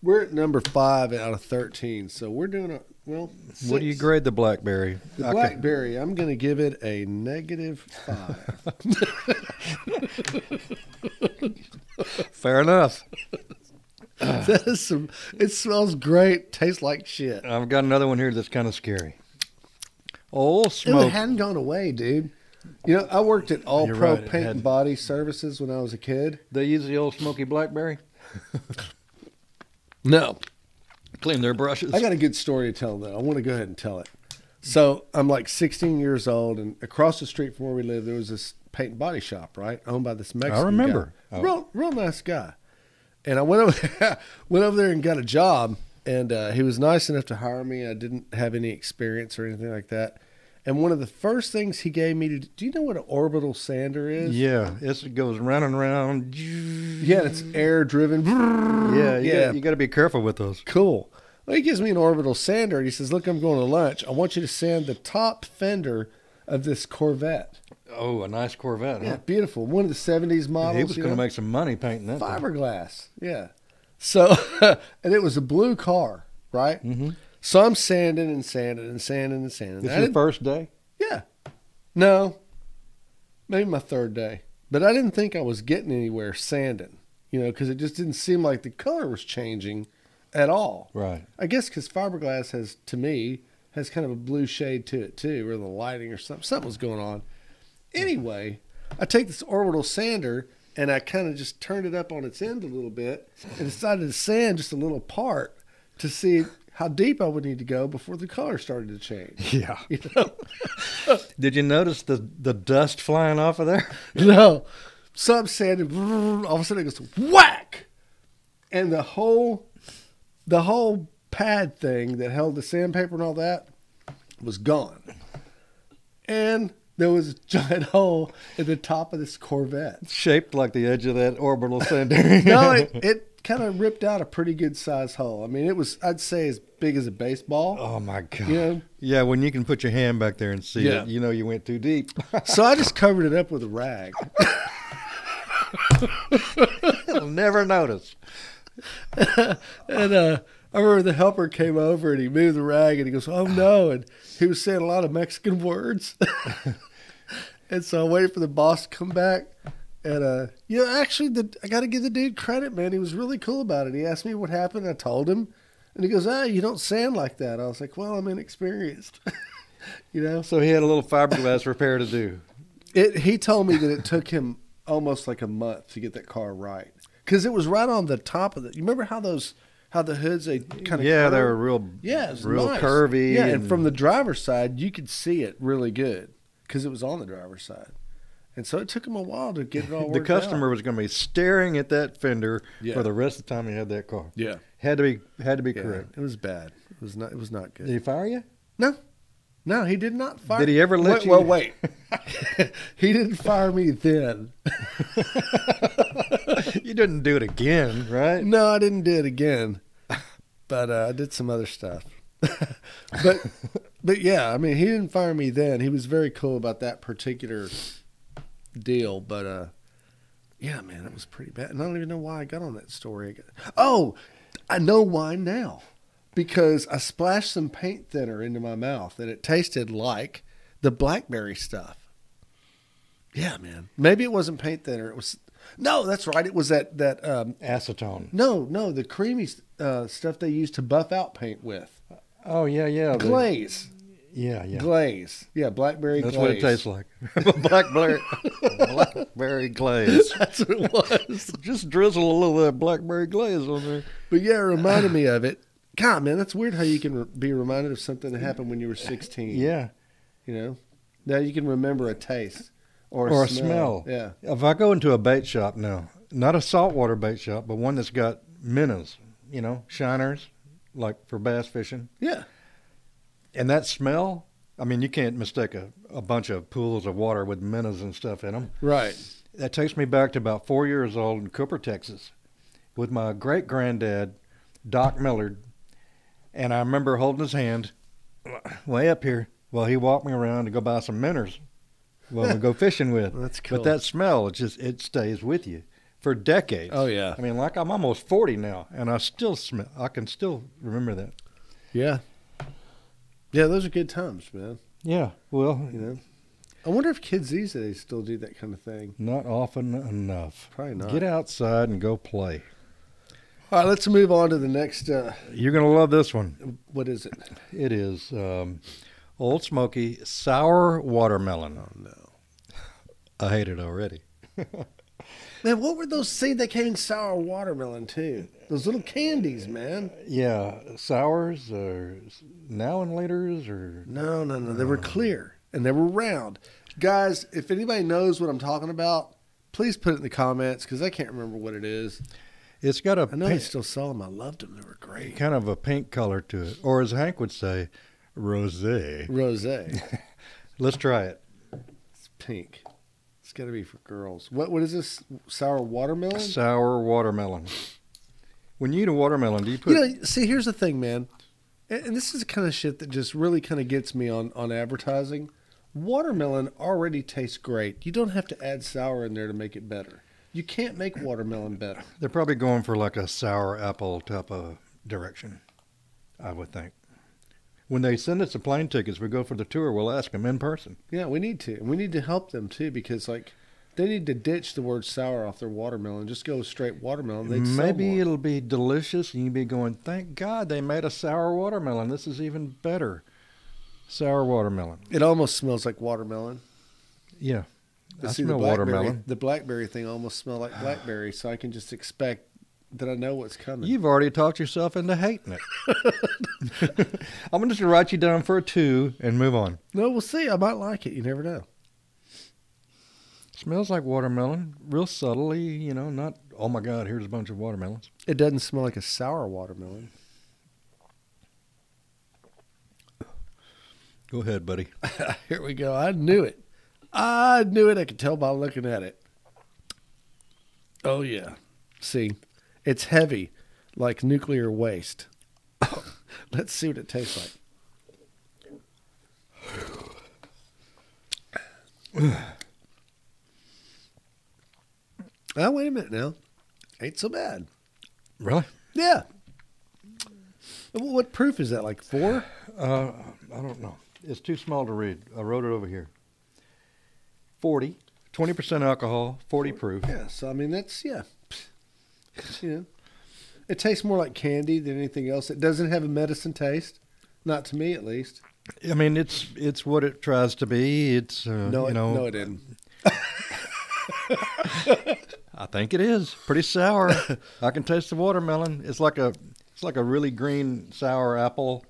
We're at number 5 out of 13, so we're doing What do you 6. grade the blackberry? The blackberry, I'm going to give it a -5. Fair enough. That is some. It smells great. Tastes like shit. I've got another one here that's kind of scary. Old It smoke. hadn't gone away, dude. You know, I worked at All You're Pro right, it Paint and hadn't. Body Services when I was a kid. They use the old smoky blackberry. No. Clean their brushes. I got a good story to tell, though. I want to go ahead and tell it. So I'm like 16 years old, and across the street from where we live, there was this paint and body shop, right, owned by this Mexican remember. guy. Oh. Real nice guy. And I went over there and got a job, and he was nice enough to hire me. I didn't have any experience or anything like that. And one of the first things he gave me to do you know what an orbital sander is? Yeah, it goes round and round. Yeah, it's air driven. Yeah, Yeah. you got to be careful with those. Cool. Well, he gives me an orbital sander, and he says, look, I'm going to lunch. I want you to sand the top fender of this Corvette. Oh, a nice Corvette, Yeah, huh? beautiful. One of the 70s models. He was you going to know? make some money painting that thing. Fiberglass. Yeah. So, and it was a blue car, right? Mm-hmm. So I'm sanding and sanding and sanding and sanding. This I is your didn't- first day? Yeah. No. Maybe my third day. But I didn't think I was getting anywhere sanding, you know, because it just didn't seem like the color was changing at all. Right. I guess because fiberglass has, to me, has kind of a blue shade to it too, or the lighting or something. Something was going on. Anyway, I take this orbital sander and I kind of just turned it up on its end a little bit and decided to sand just a little part to see how deep I would need to go before the color started to change. Yeah. You know? Did you notice the dust flying off of there? No. So I'm sanding, all of a sudden it goes whack, and the whole pad thing that held the sandpaper and all that was gone. And there was a giant hole in the top of this Corvette. Shaped like the edge of that orbital sander. No, it kind of ripped out a pretty good size hole. I mean, it was, I'd say, as big as a baseball. Oh, my God. You know? Yeah, when you can put your hand back there and see Yeah. it, you know you went too deep. So I just covered it up with a rag. You'll never notice. And I remember the helper came over and he moved the rag and he goes, oh no. And he was saying a lot of Mexican words. And so I waited for the boss to come back. And, you know, actually, I got to give the dude credit, man. He was really cool about it. He asked me what happened. I told him. And he goes, you don't sand like that. I was like, well, I'm inexperienced. You know? So he had a little fiberglass repair to do. He told me that it took him almost like a month to get that car right. Because it was right on the top of it. You remember how the hoods, they kind of Yeah, they were real, Yeah, it was real nice. curvy. Yeah, and from the driver's side, you could see it really good because it was on the driver's side. And so it took him a while to get it all the worked customer out. was going to be staring at that fender Yeah. for the rest of the time he had that car. Yeah. Had to be Yeah, correct. it was bad. It was not good. Did he fire you? No, he did not fire. Did he ever let wait, you? Well, wait. He didn't fire me then. You didn't do it again, right? No, I didn't do it again. But I did some other stuff. But yeah, I mean, he didn't fire me then. He was very cool about that particular deal. But yeah, man, it was pretty bad. And I don't even know why I got on that story. Oh, I know why now. Because I splashed some paint thinner into my mouth and it tasted like the blackberry stuff. Yeah, man. Maybe it wasn't paint thinner. It was that's right. It was that Acetone. No, the creamy stuff they use to buff out paint with. Oh, yeah. Glaze. Yeah. Glaze. Yeah, blackberry That's glaze. what it tastes like. Blackberry glaze. That's what it was. Just drizzle a little of that blackberry glaze on there. But yeah, it reminded me of it. God, man, that's weird how you can be reminded of something that happened when you were 16. Yeah. You know? Now you can remember a taste. or a smell. Yeah. If I go into a bait shop now, not a saltwater bait shop, but one that's got minnows, you know, shiners, like for bass fishing. Yeah. And that smell, I mean, you can't mistake a bunch of pools of water with minnows and stuff in them. Right. That takes me back to about 4 years old in Cooper, Texas, with my great-granddad, Doc Millard. And I remember holding his hand way up here while he walked me around to go buy some minnows when we go fishing with. That's cool. But that smell, it stays with you for decades. Oh, yeah. I mean, like I'm almost 40 now, and I can still remember that. Yeah. Yeah, those are good times, man. Yeah, well, You know, I wonder if kids these days still do that kind of thing. not often enough. Probably not. Get outside and go play. All right, let's move on to the next. You're going to love this one. What is it? It is Old Smoky Sour Watermelon. Oh no, I hate it already. man! What were those? See, they came in sour watermelon too. Those little candies, man. Yeah, sours or now and laters or No. They were clear and they were round. Guys, if anybody knows what I'm talking about, please put it in the comments because I can't remember what it is. it's got a I know they pink, still sell them. I loved them. They were great. kind of a pink color to it, or as Hank would say, rosé. Rosé. Let's try it. It's pink. It's got to be for girls. What is this? Sour watermelon? Sour watermelon. When you eat a watermelon, do you put? You know, see, here's the thing, man. And this is the kind of shit that just really kind of gets me on advertising. Watermelon already tastes great. You don't have to add sour in there to make it better. You can't make watermelon better. They're probably going for like a sour apple type of direction, I would think. When they send us the plane tickets, we go for the tour, we'll ask them in person. Yeah, we need to. And we need to help them, too, because, like, they need to ditch the word sour off their watermelon. Just go straight watermelon. They'd sell Maybe more. it'll be delicious, and you'll be going, thank God they made a sour watermelon. This is even better. Sour watermelon. It almost smells like watermelon. Yeah. But I see, smell the blackberry, watermelon. The blackberry thing almost smells like blackberry, so I can just expect that I know what's coming. You've already talked yourself into hating it. I'm going to write you down for a 2 and move on. No, we'll see. I might like it. You never know. Smells like watermelon, real subtly, you know, not, oh my God, here's a bunch of watermelons. It doesn't smell like a sour watermelon. Go ahead, buddy. Here we go. I knew it. I knew it. I could tell by looking at it. Oh, yeah. See, it's heavy, like nuclear waste. Let's see what it tastes like. Oh, wait a minute now. Ain't so bad. Really? Yeah. What proof is that? Like 4? I don't know. It's too small to read. I wrote it over here. 40, 20% alcohol, 40 proof. Yeah, so I mean that's you know, it tastes more like candy than anything else. It doesn't have a medicine taste, not to me at least. I mean, it's what it tries to be. It's No, you know. no, it didn't. I think it is pretty sour. I can taste the watermelon. It's like a really green sour apple,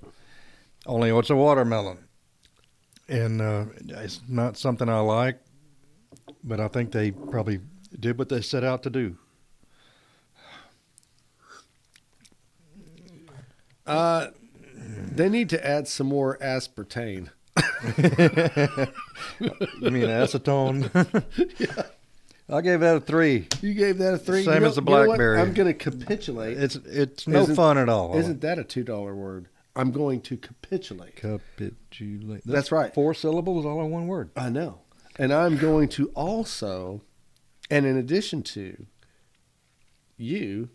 only it's a watermelon, and it's not something I like. But I think they probably did what they set out to do. They need to add some more aspartame. You mean acetone? Yeah. I gave that a 3. You gave that a 3. Same as the you know what? blackberry. I'm going to capitulate. It's no Isn't- fun at all. Isn't that a $2 word? I'm going to capitulate. Capitulate? That's right. 4 syllables, all in one word. I know. And I'm going to also, and in addition to, you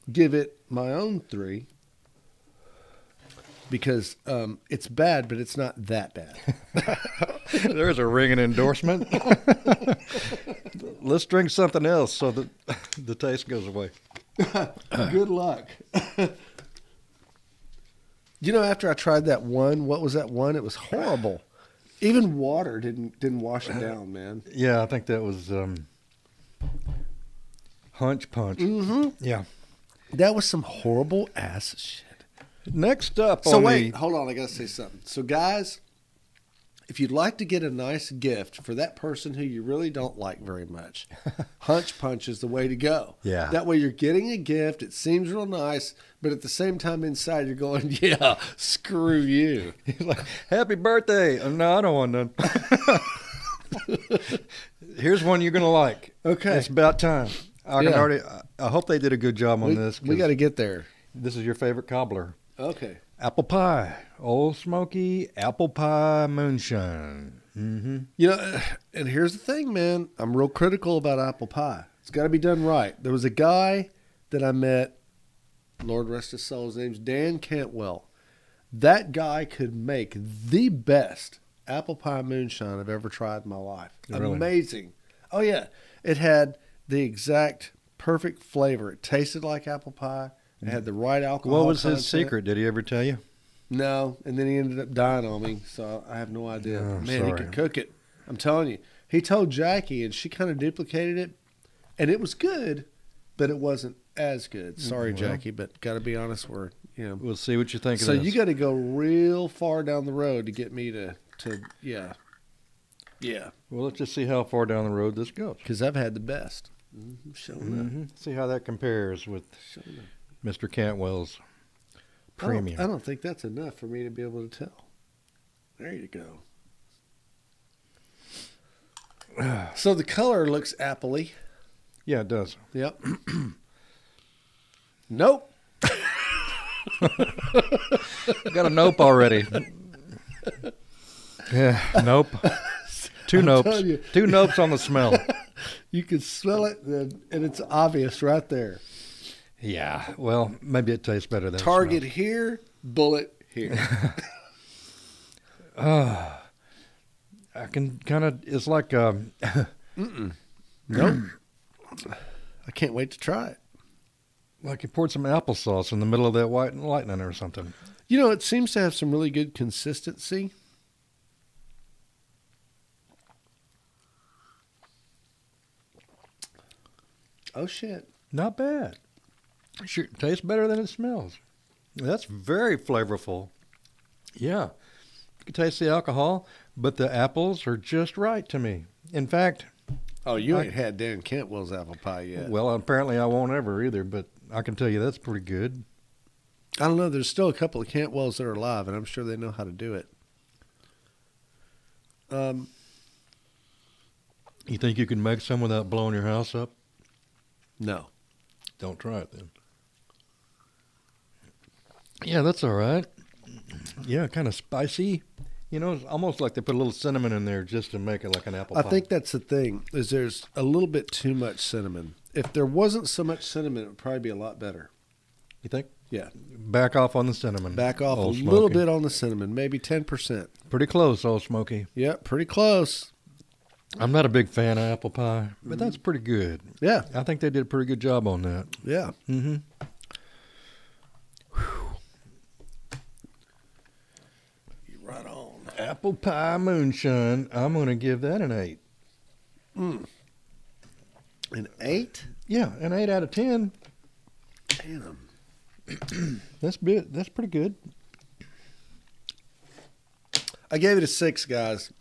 give it my own 3 because it's bad, but it's not that bad. There's a ringing endorsement. Let's drink something else so that the taste goes away. Good luck. You know, after I tried that one, what was that one? It was horrible. Even water didn't wash it down, man. Yeah, I think that was Hunch Punch. Mm-hmm. Yeah. That was some horrible ass shit. Next up So on wait, hold on. I got to say something. So guys, if you'd like to get a nice gift for that person who you really don't like very much, Hunch Punch is the way to go. Yeah. That way you're getting a gift. It seems real nice, but at the same time inside you're going, yeah, screw you. He's like, happy birthday. Oh, no, I don't want none. Here's one you're going to like. Okay. It's about time. I hope they did a good job on this. We got to get there. This is your favorite cobbler. Okay. Apple pie. Old Smoky apple pie moonshine. Mm-hmm. You know, and here's the thing, man. I'm real critical about apple pie. It's got to be done right. There was a guy that I met, Lord rest his soul, his name's Dan Cantwell. That guy could make the best apple pie moonshine I've ever tried in my life. Really? Amazing. Oh, yeah. It had the exact perfect flavor. It tasted like apple pie. It had the right alcohol What was content. his secret? Did he ever tell you? No, and then he ended up dying on me, so I have no idea. Oh, Man, sorry. he could cook it. I'm telling you. He told Jackie, and she kind of duplicated it, and it was good, but it wasn't as good. Sorry, Well. Jackie, but got to be honest, We'll see what you think So of this. you got to go real far down the road to get me to yeah. Well, let's just see how far down the road this goes. Because I've had the best. Showing Mm-hmm. See how that compares with up. Showing up. Mr. Cantwell's premium. I don't think that's enough for me to be able to tell. There you go. So the color looks appley. Yeah, it does. Yep. Nope. Got a nope already. Yeah, nope. Two telling nopes. you. 2 nopes on the smell. You can smell it, and it's obvious right there. Yeah, well, maybe it tastes better than Target here, bullet here. I can kind of, it's like, Nope. I can't wait to try it. like you poured some applesauce in the middle of that white lightning or something. You know, it seems to have some really good consistency. Oh, shit. Not bad. Sure, it tastes better than it smells. That's very flavorful. Yeah. You can taste the alcohol, but the apples are just right to me. In fact, Oh, you ain't had Dan Cantwell's apple pie yet. well, apparently I won't ever either, but I can tell you that's pretty good. I don't know. There's still a couple of Cantwells that are alive, and I'm sure they know how to do it. You think you can make some without blowing your house up? No. Don't try it then. Yeah, that's all right. Yeah, kind of spicy. You know, it's almost like they put a little cinnamon in there just to make it like an apple I pie. think that's the thing, is there's a little bit too much cinnamon. If there wasn't so much cinnamon, it would probably be a lot better. You think? Yeah. Back off on the cinnamon. Back off Old a little Smoky. bit on the cinnamon, maybe 10%. Pretty close, Old Smoky. Yep, pretty close. I'm not a big fan of apple pie, but that's pretty good. Yeah, I think they did a pretty good job on that. yeah. Mm-hmm. Right on. Apple pie moonshine. I'm going to give that an 8. An 8? Yeah, an 8 out of 10. Damn. That's pretty good. I gave it a 6, guys.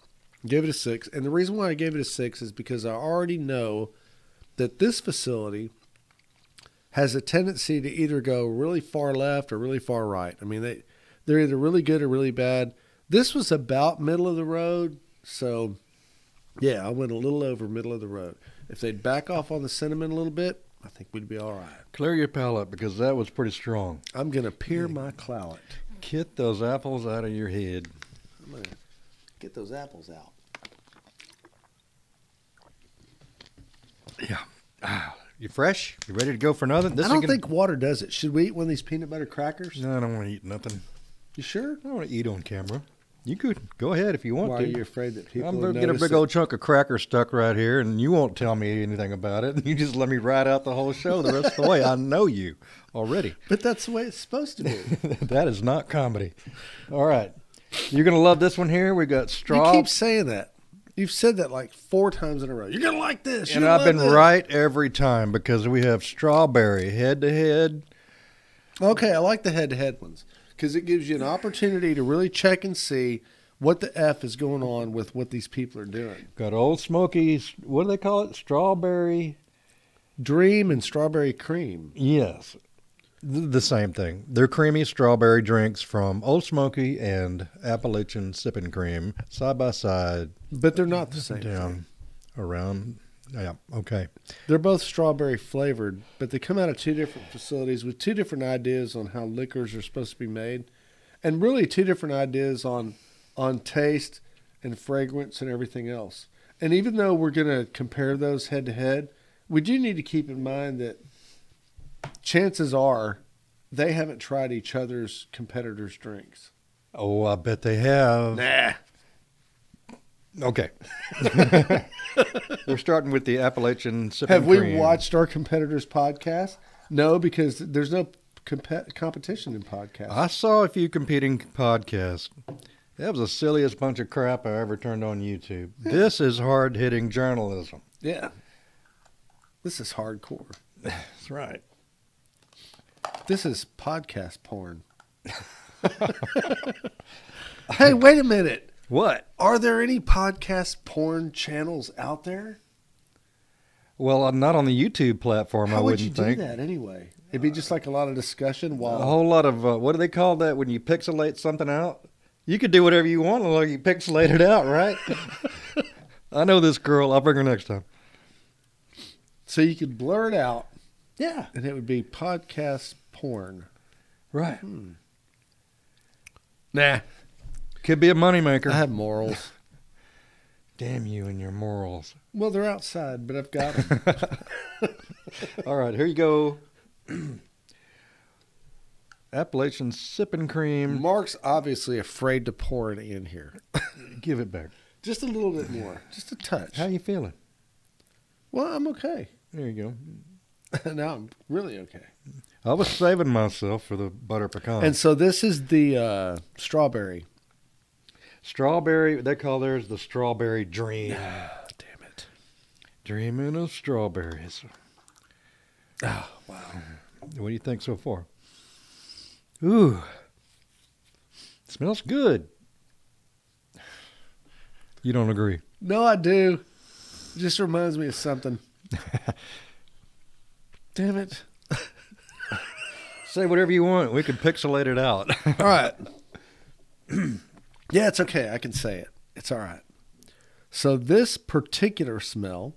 Gave it a 6. And the reason why I gave it a 6 is because I already know that this facility has a tendency to either go really far left or really far right. I mean, they're either really good or really bad. This was about middle of the road. So, yeah, I went a little over middle of the road. If they'd back off on the cinnamon a little bit, I think we'd be all right. Clear your palate because that was pretty strong. I'm going to peer my clout. Get those apples out of your head. I'm going to get those apples out. Yeah. You fresh? You ready to go for another? I don't think water does it. Should we eat one of these peanut butter crackers? No, I don't want to eat nothing. You sure? I don't want to eat on camera. You could go ahead if you want Why to. are you afraid that people I'm will going to get a notice big old chunk of cracker stuck right here, and you won't tell me anything about it. You just let me ride out the whole show the rest of the way. I know you already. But that's the way it's supposed to be. That is not comedy. All right. You're going to love this one here. We got straw. You keep saying that. You've said that like 4 times in a row. You're going to like this. And I've been right every time because we have strawberry head-to-head. Okay, I like the head-to-head ones because it gives you an opportunity to really check and see what the F is going on with what these people are doing. Got Old Smoky's, what do they call it? Strawberry? Dream and strawberry cream. Yes. The same thing. They're creamy strawberry drinks from Old Smoky and Appalachian Sipping Cream, side by side. But they're not the same Down thing. around. Yeah, okay. They're both strawberry flavored, but they come out of two different facilities with two different ideas on how liquors are supposed to be made, and really two different ideas on taste and fragrance and everything else. And even though we're going to compare those head to head, we do need to keep in mind that chances are they haven't tried each other's competitors' drinks. Oh, I bet they have. Nah. Okay. We're starting with the Appalachian Sipping Have we Cream. watched our competitors' podcast? No, because there's no competition in podcasts. I saw a few competing podcasts. That was the silliest bunch of crap I ever turned on YouTube. This is hard-hitting journalism. Yeah. This is hardcore. That's right. This is podcast porn. Hey, wait a minute. What? Are there any podcast porn channels out there? Well, not on the YouTube platform, How I would you wouldn't think. do that anyway? It'd be just like a lot of discussion while... A whole lot of, what do they call that when you pixelate something out? You could do whatever you want until you pixelate it out, right? I know this girl. I'll bring her next time. So you could blur it out, Yeah. and it would be podcast porn. Right. Nah. Could be a moneymaker. I have morals. Damn you and your morals. Well, they're outside, but I've got them. All right, here you go. Appalachian Sipping Cream. Mark's obviously afraid to pour it in here. Give it back. Just a little bit more. Just a touch. How you feeling? Well, I'm okay. There you go. Now I'm really okay. I was saving myself for the butter pecan. And so this is the strawberry. Strawberry, they call theirs the strawberry dream. Damn it. Dreaming of strawberries. Oh, wow. What do you think so far? Ooh. Smells good. You don't agree? No, I do. It just reminds me of something. Damn it. Say whatever you want. We can pixelate it out. All right. Yeah, it's okay. I can say it. It's all right. So this particular smell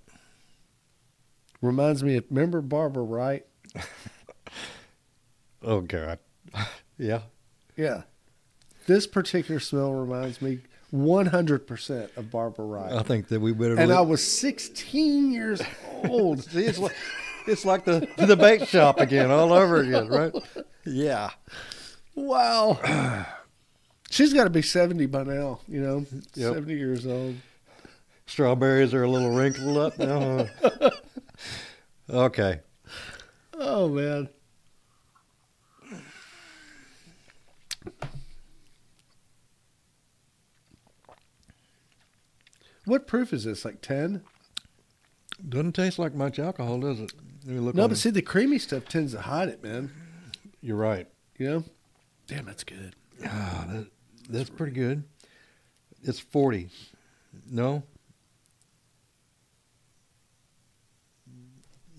reminds me of, remember Barbara Wright? Oh, God. Yeah. Yeah. This particular smell reminds me 100% of Barbara Wright. I think that we better. And I was 16 years old. See, it's like the bait shop again, all over again, right? Yeah. Wow. She's got to be 70 by now, you know, Yep. 70 years old. Strawberries are a little wrinkled up now. Huh? Okay. Oh, man. What proof is this? Like 10? Doesn't taste like much alcohol, does it? Let me look No, on but see, the creamy stuff tends to hide it, man. You're right. You know? Damn, that's good. Ah, that's pretty good. It's 40. No?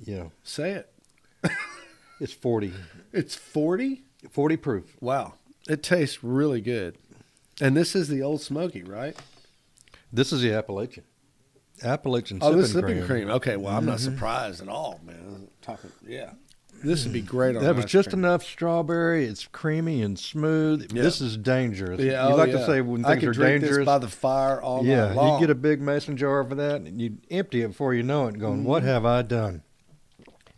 Yeah. Say it. It's 40. It's 40? 40 proof. Wow. It tastes really good. And this is the Old Smoky, right? This is the Appalachian. Appalachian Oh, sipping this sipping cream. cream. Okay, well, I'm not surprised at all, man. Yeah. This would be great on That was ice just cream. enough strawberry. It's creamy and smooth. Yeah. This is dangerous. Yeah, You oh, like yeah. to say when I things could are drink dangerous. this by the fire all night Yeah, long. you get a big mason jar for that, and you empty it before you know it, going, "What have I done?"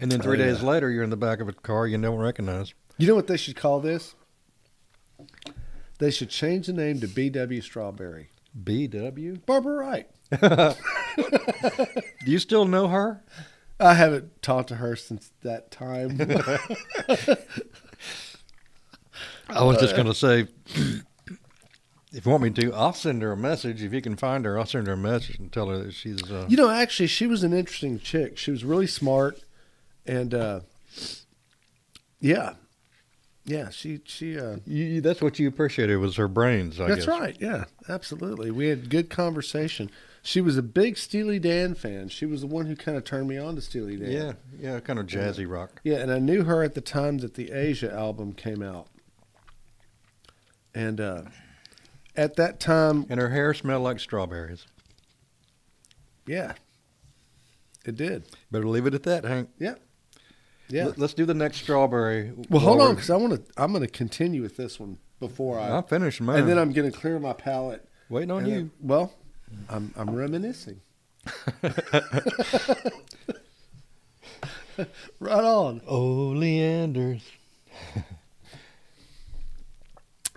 And then 3 days yeah. later, you're in the back of a car you don't recognize. You know what they should call this? They should change the name to BW Strawberry. BW. Barbara Wright. Do you still know her? I haven't talked to her since that time. I was just going to say, if you want me to, I'll send her a message. If you can find her, I'll send her a message and tell her that she's. You know, actually, she was an interesting chick. She was really smart, and yeah, Yeah, she. That's what you appreciated was her brains, I guess. That's right. Yeah, absolutely. We had good conversation. She was a big Steely Dan fan. She was the one who kind of turned me on to Steely Dan. Yeah, kind of jazzy rock. Yeah, and I knew her at the time that the Asia album came out. And at that time... And her hair smelled like strawberries. Yeah, it did. Better leave it at that, Hank. Yeah. Yeah. Let's do the next strawberry. Well, hold on, because I'm going to continue with this one before I'll finish mine. And then I'm going to clear my palate. Waiting on you. I'm reminiscing. Right on. Oleanders.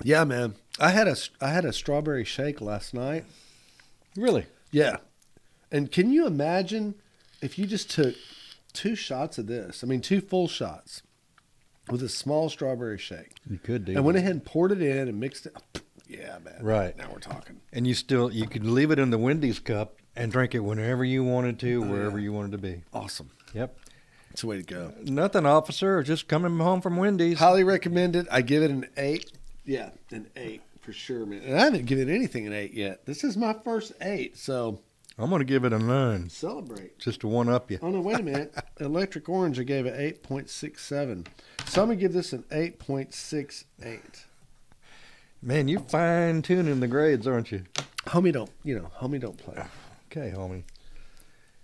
Yeah, man. I had a strawberry shake last night. Really? Yeah. And can you imagine if you just took 2 shots of this? I mean, 2 full shots with a small strawberry shake. You could do. And went ahead and poured it in and mixed it. Yeah, man. Right. Now we're talking. And you could leave it in the Wendy's cup and drink it whenever you wanted to, wherever you wanted to be. Awesome. Yep. It's the way to go. Nothing, officer. Just coming home from Wendy's. Highly recommended. I give it an 8. Yeah, an 8 for sure, man. And I haven't given anything an 8 yet. This is my first 8, so I'm going to give it a 9. celebrate. Just to one up you. Oh, no, wait a minute. Electric Orange, I gave it 8.67. So I'm going to give this an 8.68. Man, you fine tuning the grades, aren't you? Homie don't play. Okay, homie.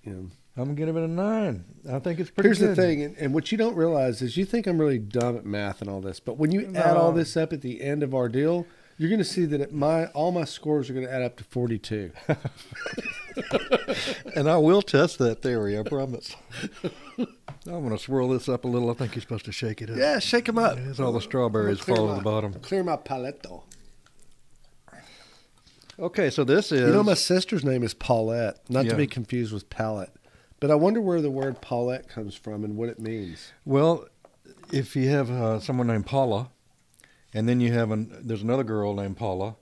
You know. I'm going to give it a 9. I think it's pretty Here's good. the thing, and what you don't realize is you think I'm really dumb at math and all this, but when you add all this up at the end of our deal, you're going to see that all my scores are going to add up to 42. And I will test that theory, I promise. I'm going to swirl this up a little. I think you're supposed to shake it up. Yeah, shake them up. As all the strawberries fall to the bottom. Clear my paleto. Okay, so this is... You know, my sister's name is Paulette, not Yeah. to be confused with palette. But I wonder where the word Paulette comes from and what it means. Well, if you have someone named Paula, and then you have there's another girl named Paula,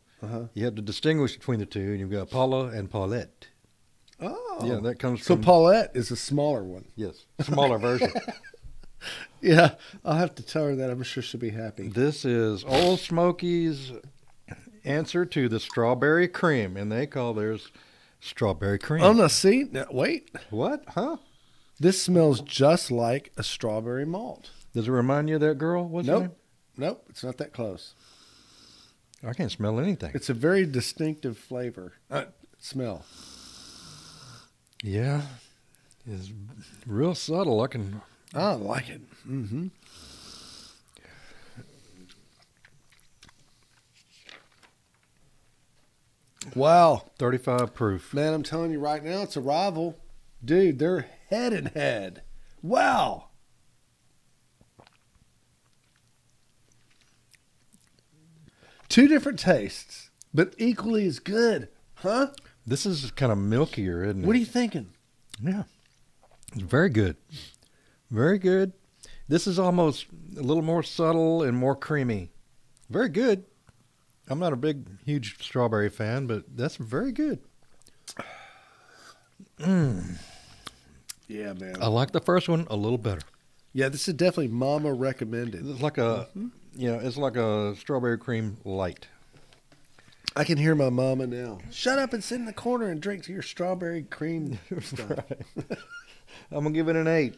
you have to distinguish between the two, and you've got Paula and Paulette. Oh. Yeah, that comes So from... Paulette is a smaller one. Yes, smaller version. Yeah, I'll have to tell her that. I'm sure she'll be happy. This is Old Smoky's answer to the strawberry cream, and they call theirs strawberry cream. Oh, no, see? Now, wait. What? Huh? This smells just like a strawberry malt. Does it remind you of that girl? What's her name? Nope, it's not that close. I can't smell anything. It's a very distinctive flavor. Smell. Yeah. It's real subtle. I like it. Mm-hmm. Wow. 35 proof. Man, I'm telling you right now, it's a rival. Dude, they're head and head. Wow. Two different tastes, but equally as good. Huh? This is kind of milkier, isn't it? What are you thinking? Yeah. It's very good. Very good. This is almost a little more subtle and more creamy. Very good. I'm not a huge strawberry fan, but that's very good. Yeah, man. I like the first one a little better. Yeah, this is definitely mama recommended. It's like it's like a strawberry cream light. I can hear my mama now. Shut up and sit in the corner and drink your strawberry cream stuff. Right. I'm going to give it an 8.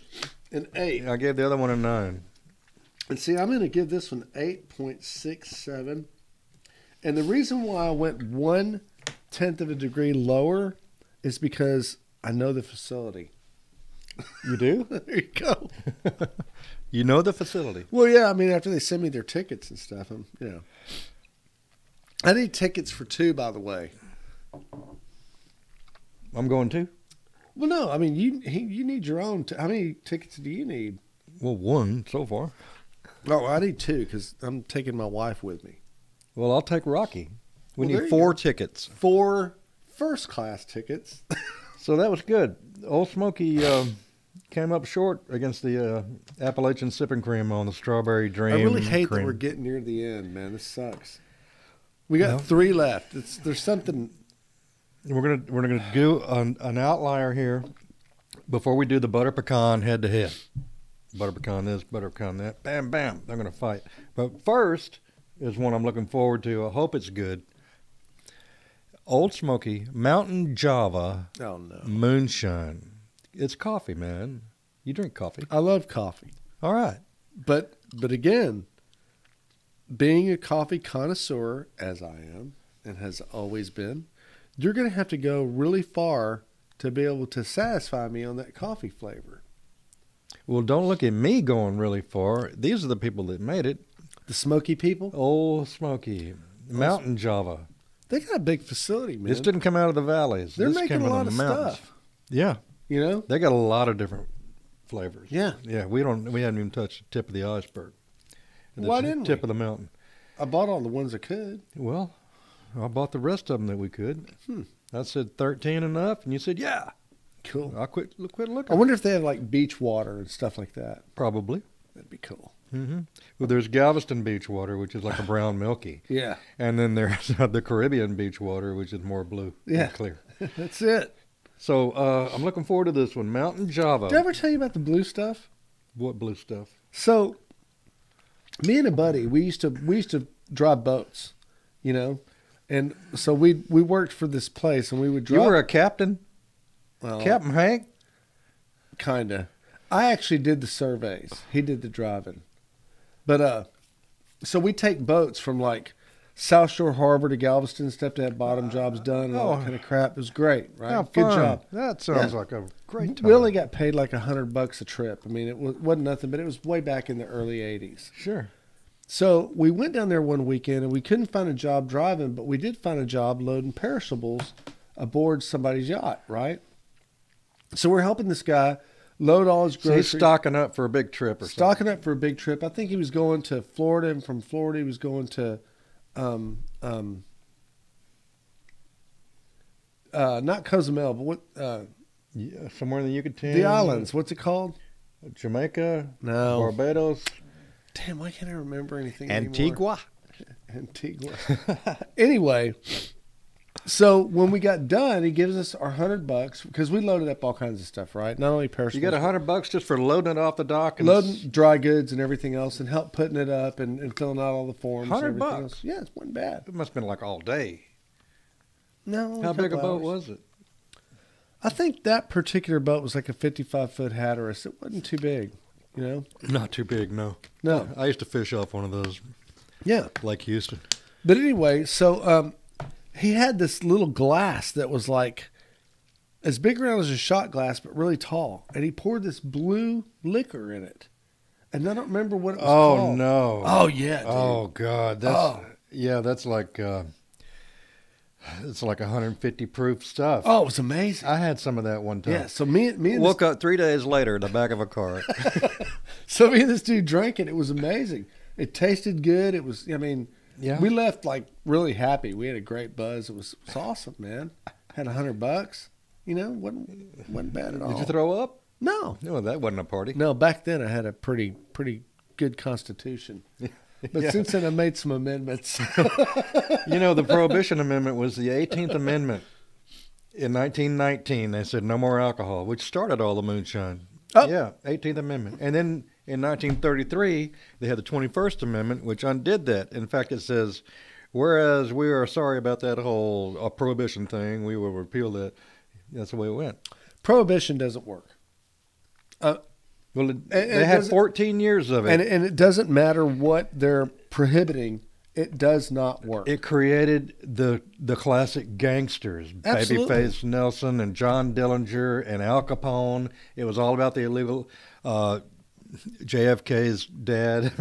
An 8. I gave the other one a 9. And see, I'm going to give this one 8.67. And the reason why I went 1/10 of a degree lower is because I know the facility. You do? There you go. You know the facility. Well, yeah, I mean, after they send me their tickets and stuff, I need tickets for 2, by the way. I'm going too. Well, no, I mean, you need your own. How many tickets do you need? Well, 1 so far. Oh, I need 2 because I'm taking my wife with me. Well, I'll take Rocky. We Well, there need you 4 go. tickets. 4 first-class tickets. So that was good. Old Smoky came up short against the Appalachian Sipping Cream on the Strawberry Dream. I really hate that cream. we're getting near the end, man. This sucks. We got 3 left. There's something. We're gonna do an outlier here before we do the butter pecan head to head. butter pecan this, butter pecan that. Bam, bam. They're going to fight. But first is one I'm looking forward to. I hope it's good. Old Smoky Mountain Java Oh no. Moonshine. It's coffee, man. You drink coffee. I love coffee. All right. But again, being a coffee connoisseur, as I am and has always been, you're going to have to go really far to be able to satisfy me on that coffee flavor. Well, don't look at me going really far. These are the people that made it. The Smoky people, Old Smoky Mountain Java. they got a big facility, man. This didn't come out of the valleys. They're This making came a out lot the of mountains. stuff. Yeah. You know? They got a lot of different flavors. Yeah. Yeah, we haven't even touched the tip of the iceberg. Why didn't tip we? of the mountain. I bought all the ones I could. Well, I bought the rest of them that we could. I said 13 enough, and you said, yeah. Cool. I quit I looking. wonder if they have like beach water and stuff like that. Probably. That'd be cool. Well, there's Galveston beach water, which is like a brown milky. Yeah. And then there's the Caribbean beach water, which is more blue Yeah. and clear. That's it. So I'm looking forward to this one. Mountain Java. Did I ever tell you about the blue stuff? What blue stuff? So, me and a buddy, we used to drive boats, you know, and so we worked for this place, and we would drive. You were a captain? well, Captain Hank? kinda. I actually did the surveys. He did the driving, but so we take boats from like South Shore Harbor to Galveston, stuff to have bottom jobs done, and all that kind of crap. It was great, right? How Good fun. job. That sounds Yeah. like a great time. We only got paid like $100 a trip. I mean, it wasn't nothing, but it was way back in the early '80s. Sure. So we went down there one weekend, and we couldn't find a job driving, but we did find a job loading perishables aboard somebody's yacht, right? So we're helping this guy load all his So groceries. he's stocking up for a big trip or something. Stocking up for a big trip. I think he was going to Florida, and from Florida he was going to, not Cozumel, but what, Yeah, somewhere in the Yucatan. the islands. What's it called? Jamaica. No. Barbados. Damn, why can't I remember anything Antigua. Antigua. Anyway, so when we got done, he gives us our $100 because we loaded up all kinds of stuff, right? Not only perishables. You got $100 just for loading it off the dock and loading dry goods and everything else, and help putting it up and filling out all the forms. and everything $100? else. Yeah, it wasn't bad. It must have been like all day. No, only How big a couple boat hours. was it? I think that particular boat was like a 55-foot Hatteras. It wasn't too big, you know. Not too big, no. No, I used to fish off one of those, yeah. Lake Houston. But anyway, so he had this little glass that was like as big around as a shot glass, but really tall. And he poured this blue liquor in it. And I don't remember what it was Oh, called. no. Oh, yeah, dude. Oh, God. That's, Oh. Yeah, that's like, it's like 150 proof stuff. Oh, it was amazing. I had some of that one time. Yeah, so me and Woke up 3 days later in the back of a car. me and this dude drank it. It was amazing. It tasted good. It was, I mean, Yeah. we left like really happy. We had a great buzz. It was awesome, man. Had $100. You know, wasn't bad at all. Did you throw up? No. No, that wasn't a party. No, back then I had a pretty good constitution. But Yeah. since then I made some amendments. You know, the Prohibition Amendment was the 18th Amendment. In 1919, they said no more alcohol, which started all the moonshine. Oh. Yeah, 18th Amendment. And then in 1933, they had the 21st Amendment, which undid that. In fact, it says, whereas we are sorry about that whole prohibition thing, we will repeal that. That's the way it went. Prohibition doesn't work. Well, it they had doesn't- 14 years of it. And it doesn't matter what they're prohibiting. It does not work. It created the classic gangsters, Absolutely. Babyface Nelson and John Dillinger and Al Capone. It was all about the illegal. JFK's dad.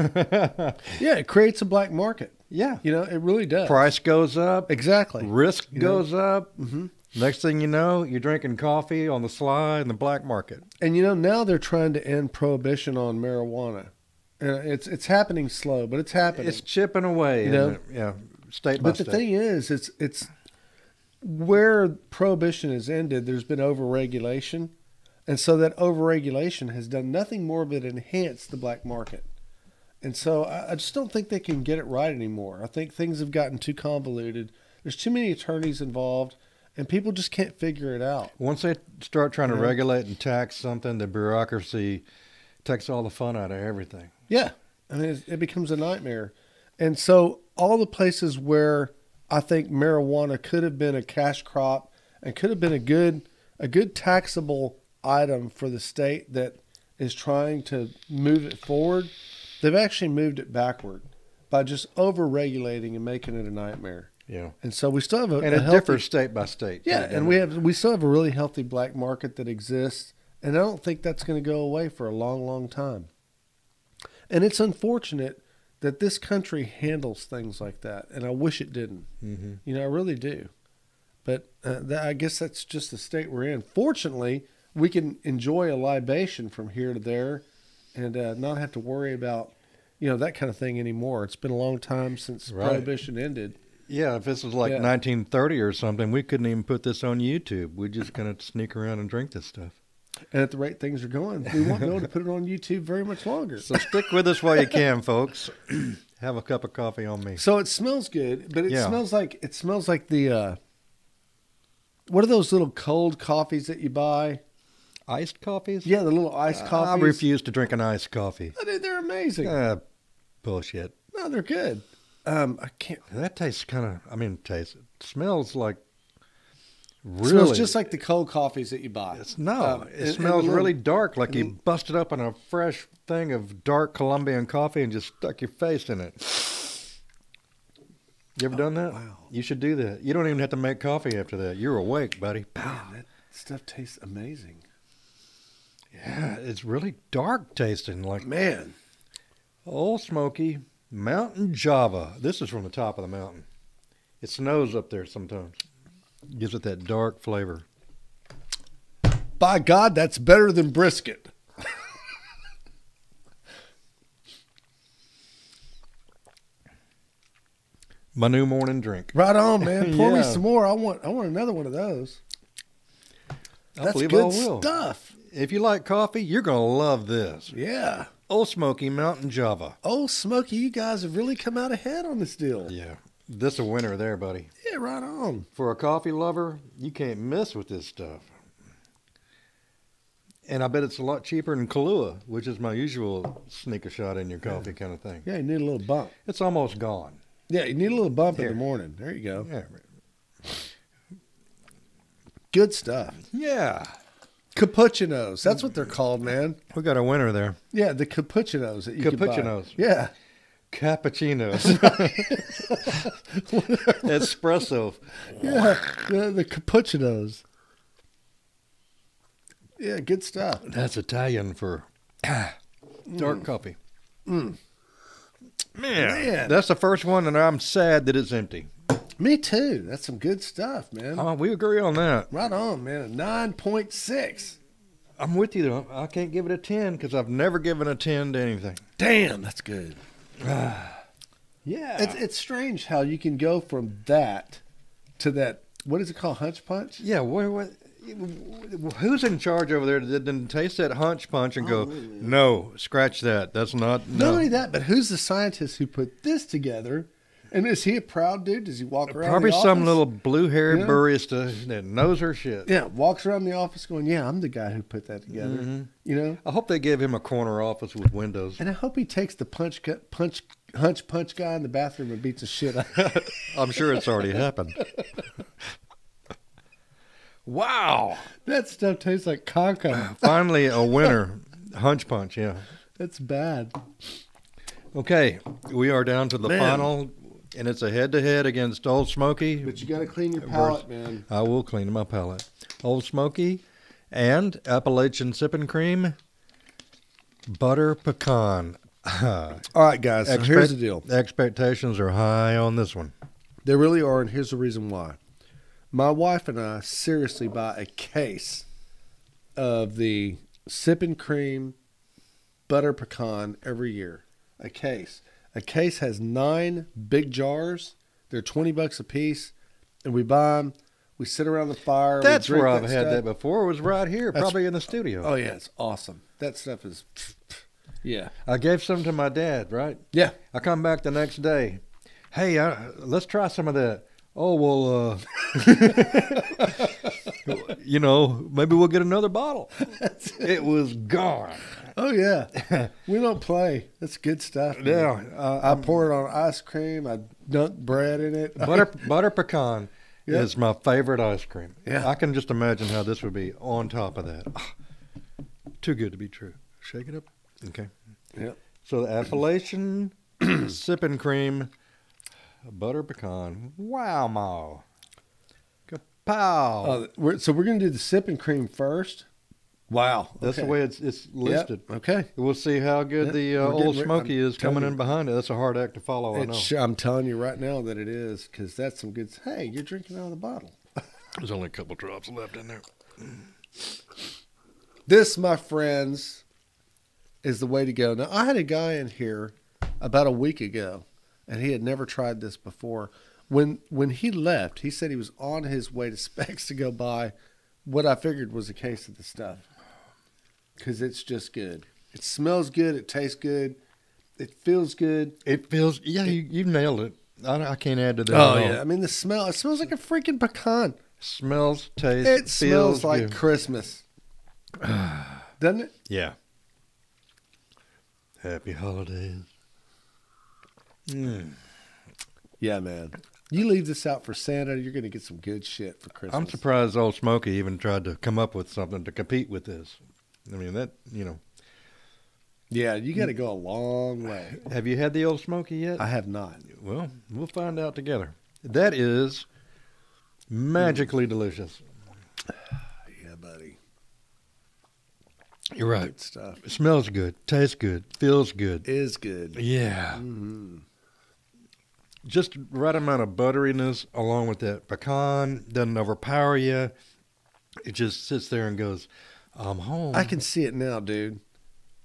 Yeah, it creates a black market. Yeah, You know, it really does. price goes up, Exactly. risk You know? goes up. Mm-hmm. Next thing you know, you're drinking coffee on the sly in the black market. And you know, now they're trying to end prohibition on marijuana. It's happening slow, but it's happening. It's chipping away. You know? Yeah, state by But the state. thing is, it's where prohibition has ended. There's been overregulation, and so that overregulation has done nothing more but enhance the black market. And so I just don't think they can get it right anymore. I think things have gotten too convoluted. There's too many attorneys involved, and people just can't figure it out. Once they start trying to Yeah. regulate and tax something, the bureaucracy Takes all the fun out of everything. Yeah. I mean, it becomes a nightmare. And so all the places where I think marijuana could have been a cash crop and could have been a good taxable item for the state that is trying to move it forward, they've actually moved it backward by just over-regulating and making it a nightmare. Yeah. And so we still have And it differs state by state. Yeah, and we still have a really healthy black market that exists, and I don't think that's going to go away for a long, long time. And it's unfortunate that this country handles things like that, and I wish it didn't. Mm-hmm. You know, I really do. But I guess that's just the state we're in. Fortunately, we can enjoy a libation from here to there and not have to worry about, that kind of thing anymore. It's been a long time since Prohibition ended. Yeah, if this was like 1930 or something, we couldn't even put this on YouTube. We're just going to sneak around and drink this stuff. And at the rate things are going, we won't be able to put it on YouTube very much longer. So stick with us while you can, folks. Have a cup of coffee on me. So it smells good, but it smells like the what are those little cold coffees that you buy? Iced coffees? Yeah, the little iced coffees. I refuse to drink an iced coffee. Oh, dude, they're amazing. Bullshit. No, they're good. I can't. That tastes it smells like really. It smells just like the cold coffees that you buy. It smells really dark, like you busted up on a fresh thing of dark Colombian coffee and just stuck your face in it. You ever done that? Wow. You should do that. You don't even have to make coffee after that. You're awake, buddy. Man, that stuff tastes amazing. Yeah, it's really dark tasting. Like, man. Old Smoky Mountain Java. This is from the top of the mountain. It snows up there sometimes. Gives it that dark flavor. By God, that's better than brisket. My new morning drink. Right on, man. Pour me Yeah. some more. I want another one of those. I That's believe good I will. stuff. If you like coffee, you're going to love this. Yeah. Old Smoky Mountain Java. Oh, Smokey, you guys have really come out ahead on this deal. Yeah. This a winner there, buddy. Yeah, right on. For a coffee lover, you can't mess with this stuff. And I bet it's a lot cheaper than Kahlua, which is my usual sneak a shot in your coffee kind of thing. Yeah, you need a little bump. It's almost gone. Yeah, you need a little bump in Here. the morning. There you go. Yeah. Good stuff. Yeah. Cappuccinos. That's what they're called, man. We got a winner there. Yeah, the cappuccinos that you can buy. Cappuccinos. Yeah. Cappuccinos. Espresso. Yeah, the cappuccinos. Yeah, good stuff. That's Italian for dark coffee. Man. Man, That's the first one, and I'm sad that it's empty. me too. That's some good stuff, man. We agree on that. Right on, man. A 9.6. I'm with you, though. I can't give it a 10 because I've never given a 10 to anything. Damn, that's good. Yeah. It's strange how you can go from that to that. What is it called? Hunch punch? Yeah, who's in charge over there that didn't taste that hunch punch and go, no, scratch that. That's not, Not no. only that, but who's the scientist who put this together? And is he a proud dude? Does he walk around Probably the office? some little blue-haired Yeah. barista that knows her shit. Yeah, walks around the office going, yeah, I'm the guy who put that together. Mm-hmm. You know? I hope they gave him a corner office with windows. And I hope he takes the hunch punch guy in the bathroom and beats the shit out. I'm sure it's already happened. Wow. That stuff tastes like caca. Finally, a winner. Hunch punch, yeah. That's bad. Okay, we are down to the Man. final, and it's a head-to-head against Old Smoky. But you got to clean your palate, man. I will clean my palate. Old Smoky and Appalachian Sipping Cream Butter Pecan. All right, guys, so here's the deal. Expectations are high on this one. They really are, and here's the reason why. My wife and I seriously buy a case of the Sippin' Cream Butter Pecan every year. A case. A case has 9 big jars. They're $20 a piece, and we buy them. We sit around the fire. That's we drink where I've that had stuff. that before. It was right here, That's- probably in the studio. Oh yeah, it's awesome. That stuff is, yeah, I gave some to my dad, right? yeah. I come back the next day. Hey, let's try some of that. Oh, well, maybe we'll get another bottle. It was gone. Oh yeah, we don't play. That's good stuff. Man. Yeah, I pour it on ice cream. I dunk bread in it. butter pecan Yep. is my favorite ice cream. Yeah. I can just imagine how this would be on top of that. Ah, too good to be true. Shake it up. Okay. Yep. So the Appalachian sipping cream, butter pecan. Wow, ma. Kapow. So we're gonna do the sipping cream first. Wow, That's the okay. way it's listed. Yep. Okay. We'll see how good Yep. the We're Old getting re- Smoky I'm is coming telling in behind it. That's a hard act to follow, I know. I'm telling you right now that it is, because that's some good. Hey, you're drinking out of the bottle. There's only a couple drops left in there. This, my friends, is the way to go. Now, I had a guy in here about a week ago, and he had never tried this before. When he left, he said he was on his way to Specs to go buy what I figured was a case of the stuff, because it's just good. It smells good. It tastes good. It feels good. It feels, yeah, you nailed it. I can't add to that. Oh, at all. yeah. I mean, the smell, it smells like a freaking pecan. Smells, tastes, It smells feels like good. Christmas. Doesn't it? Yeah. Happy holidays. Yeah, man. You leave this out for Santa, you're going to get some good shit for Christmas. I'm surprised Old Smoky even tried to come up with something to compete with this. I mean, that, Yeah, you got to go a long way. Have you had the Old Smoky yet? I have not. Well, we'll find out together. That is magically delicious. Yeah, buddy. You're right. Good stuff. It smells good, tastes good, feels good. Is good. Yeah. Mm-hmm. Just right amount of butteriness along with that pecan. Doesn't overpower you. It just sits there and goes, I'm home. I can see it now, dude.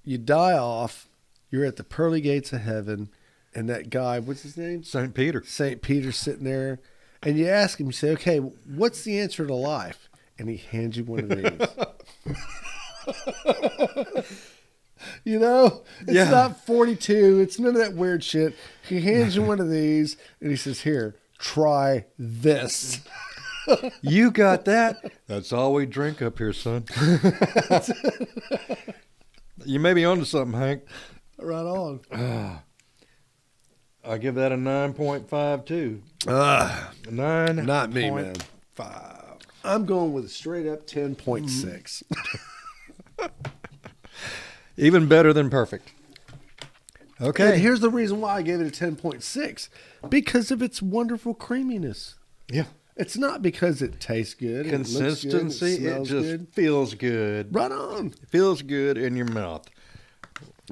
You die off. You're at the pearly gates of heaven, and that guy, what's his name? St. Peter. St. Peter sitting there, and you ask him, you say, okay, what's the answer to life? And he hands you one of these. You know, it's Yeah. not 42. It's none of that weird shit. He hands you one of these, and he says, here, try this. You got that? That's all we drink up here, son. You may be onto something, Hank. Right on. I give that a 9.52. 9. Not me, man. 5. I'm going with a straight up 10.6. Even better than perfect. And Okay. here's the reason why I gave it a 10.6. Because of its wonderful creaminess. Yeah. It's not because it tastes good. Consistency. It It smells just good. feels good. Right on. It feels good in your mouth.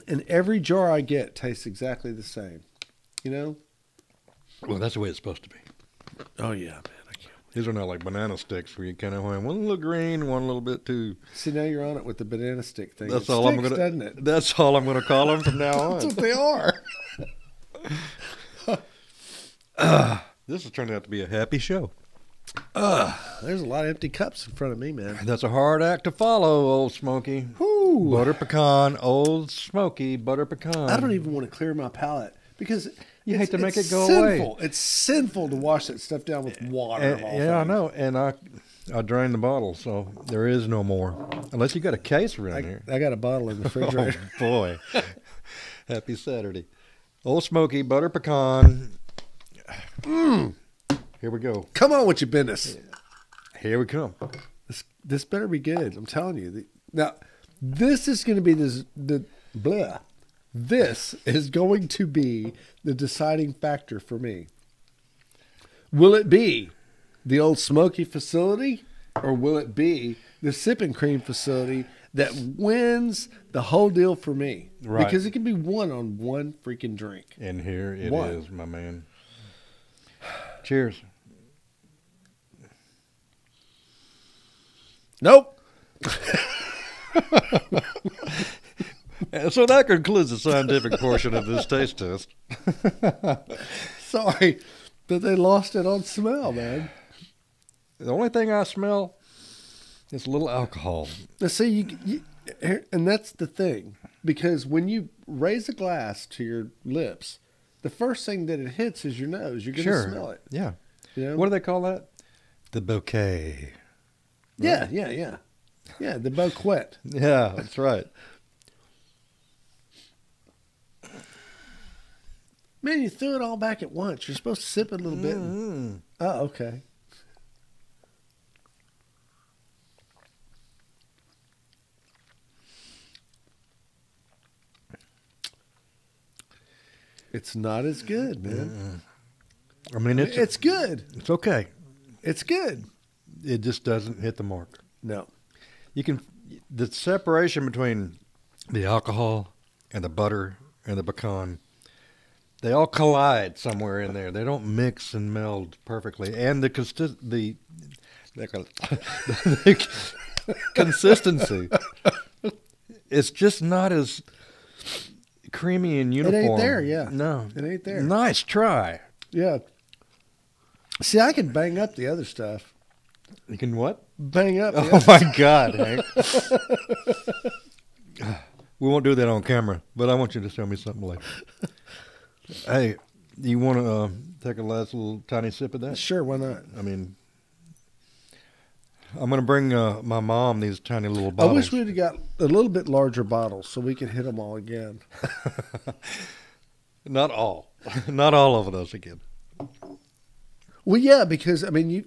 And every jar I get tastes exactly the same. You know? Well, that's the way it's supposed to be. Oh, yeah, man. I can't. These are not like banana sticks where you kind of want one little green, one little bit too. See, now you're on it with the banana stick thing. That's It all I'm sticks, gonna. doesn't it? That's all I'm gonna call them from now That's on. what they are. This has turned out to be a happy show. There's a lot of empty cups in front of me, man. That's a hard act to follow, Old Smoky. Whew. Butter pecan, Old Smoky, butter pecan. I don't even want to clear my palate because You hate to make it's it go away. sinful. It's sinful to wash that stuff down with water. And- of all yeah, I things. know. And I drained the bottle, so there is no more. Unless you got a case around here. I got a bottle in the refrigerator. Oh, boy. Happy Saturday. Old Smoky, butter pecan. Here we go. Come on with your business. Here we come. This better be good. I'm telling you. Now, this is going to be This is going to be the deciding factor for me. Will it be the Old Smoky facility, or will it be the Sipping Cream facility that wins the whole deal for me? Right. Because it can be won on one freaking drink. And here it One. is, my man. Cheers. Nope. And so that concludes the scientific portion of this taste test. Sorry, but they lost it on smell, man. The only thing I smell is a little alcohol. Now, see, and that's the thing, because when you raise a glass to your lips, the first thing that it hits is your nose. You're going to smell it. Yeah. You know? What do they call that? The bouquet. Yeah, the bouquet. Yeah, that's right. Man, you threw it all back at once. You're supposed to sip it a little bit. Oh, okay. It's not as good, man. I mean, It's good. It's okay. It's good. It just doesn't hit the mark. No. The separation between the alcohol and the butter and the pecan, they all collide somewhere in there. They don't mix and meld perfectly. And the consistency, it's just not as creamy and uniform. It ain't there, yeah. No. It ain't there. Nice try. Yeah. See, I can bang up the other stuff. You can what? Bang up. Oh, my God, Hank. We won't do that on camera, but I want you to show me something later. Hey, you want to take a last little tiny sip of that? Sure, why not? I mean, I'm going to bring my mom these tiny little bottles. I wish we'd have got a little bit larger bottles so we could hit them all again. Not all. Not all of those again. Well, yeah, because, I mean,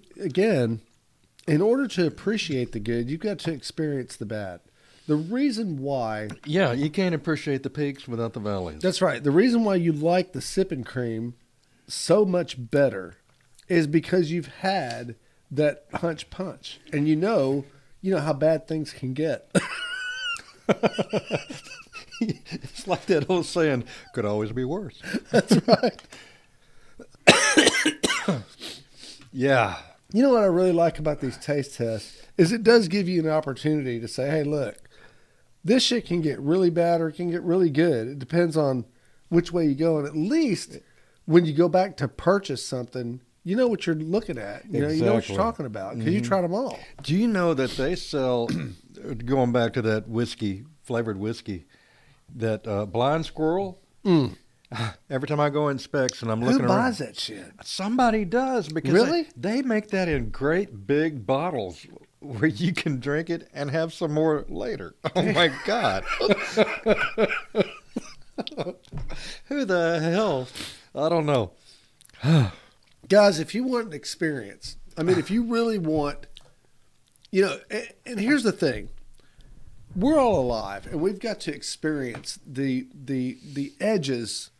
in order to appreciate the good, you've got to experience the bad. The reason why... Yeah, you can't appreciate the peaks without the valleys. That's right. The reason why you like the sipping cream so much better is because you've had that hunch punch. And you know how bad things can get. It's like that old saying, could always be worse. That's right. Yeah. You know what I really like about these taste tests is it does give you an opportunity to say, hey, look, this shit can get really bad or it can get really good. It depends on which way you go. And at least when you go back to purchase something, you know what you're looking at. You know what you're talking about because you tried them all. Do you know that they sell, going back to that flavored whiskey, that Blind Squirrel? Every time I go inspect and I'm looking around. Who buys that shit? Somebody does because really? they make that in great big bottles where you can drink it and have some more later. Oh my God. Who the hell? I don't know. Guys, if you want an experience, I mean, if you really want, and here's the thing. We're all alive and we've got to experience the edges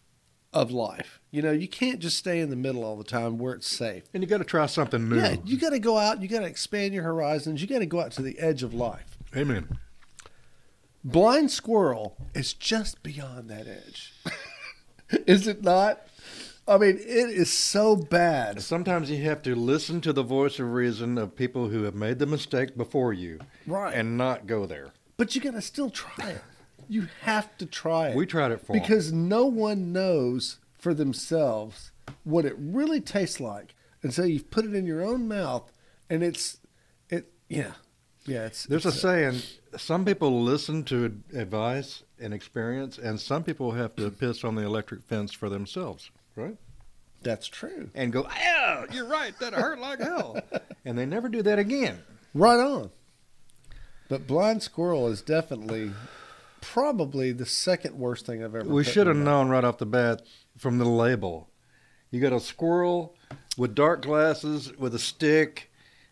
of life. You can't just stay in the middle all the time where it's safe. And you got to try something new. Yeah, you got to go out. You got to expand your horizons. You got to go out to the edge of life. Amen. Blind Squirrel is just beyond that edge. Is it not? I mean, it is so bad. Sometimes you have to listen to the voice of reason of people who have made the mistake before you. Right. And not go there. But you got to still try it. You have to try it. We tried it for them. Because no one knows for themselves what it really tastes like until you've put it in your own mouth, and There's a saying: some people listen to advice and experience, and some people have to piss on the electric fence for themselves. Right? That's true. And go, yeah, you're right. That hurt like hell. And they never do that again. Right on. But Blind Squirrel is definitely probably the second worst thing I've ever. We should have known right off the bat from the label. You got a squirrel with dark glasses with a stick.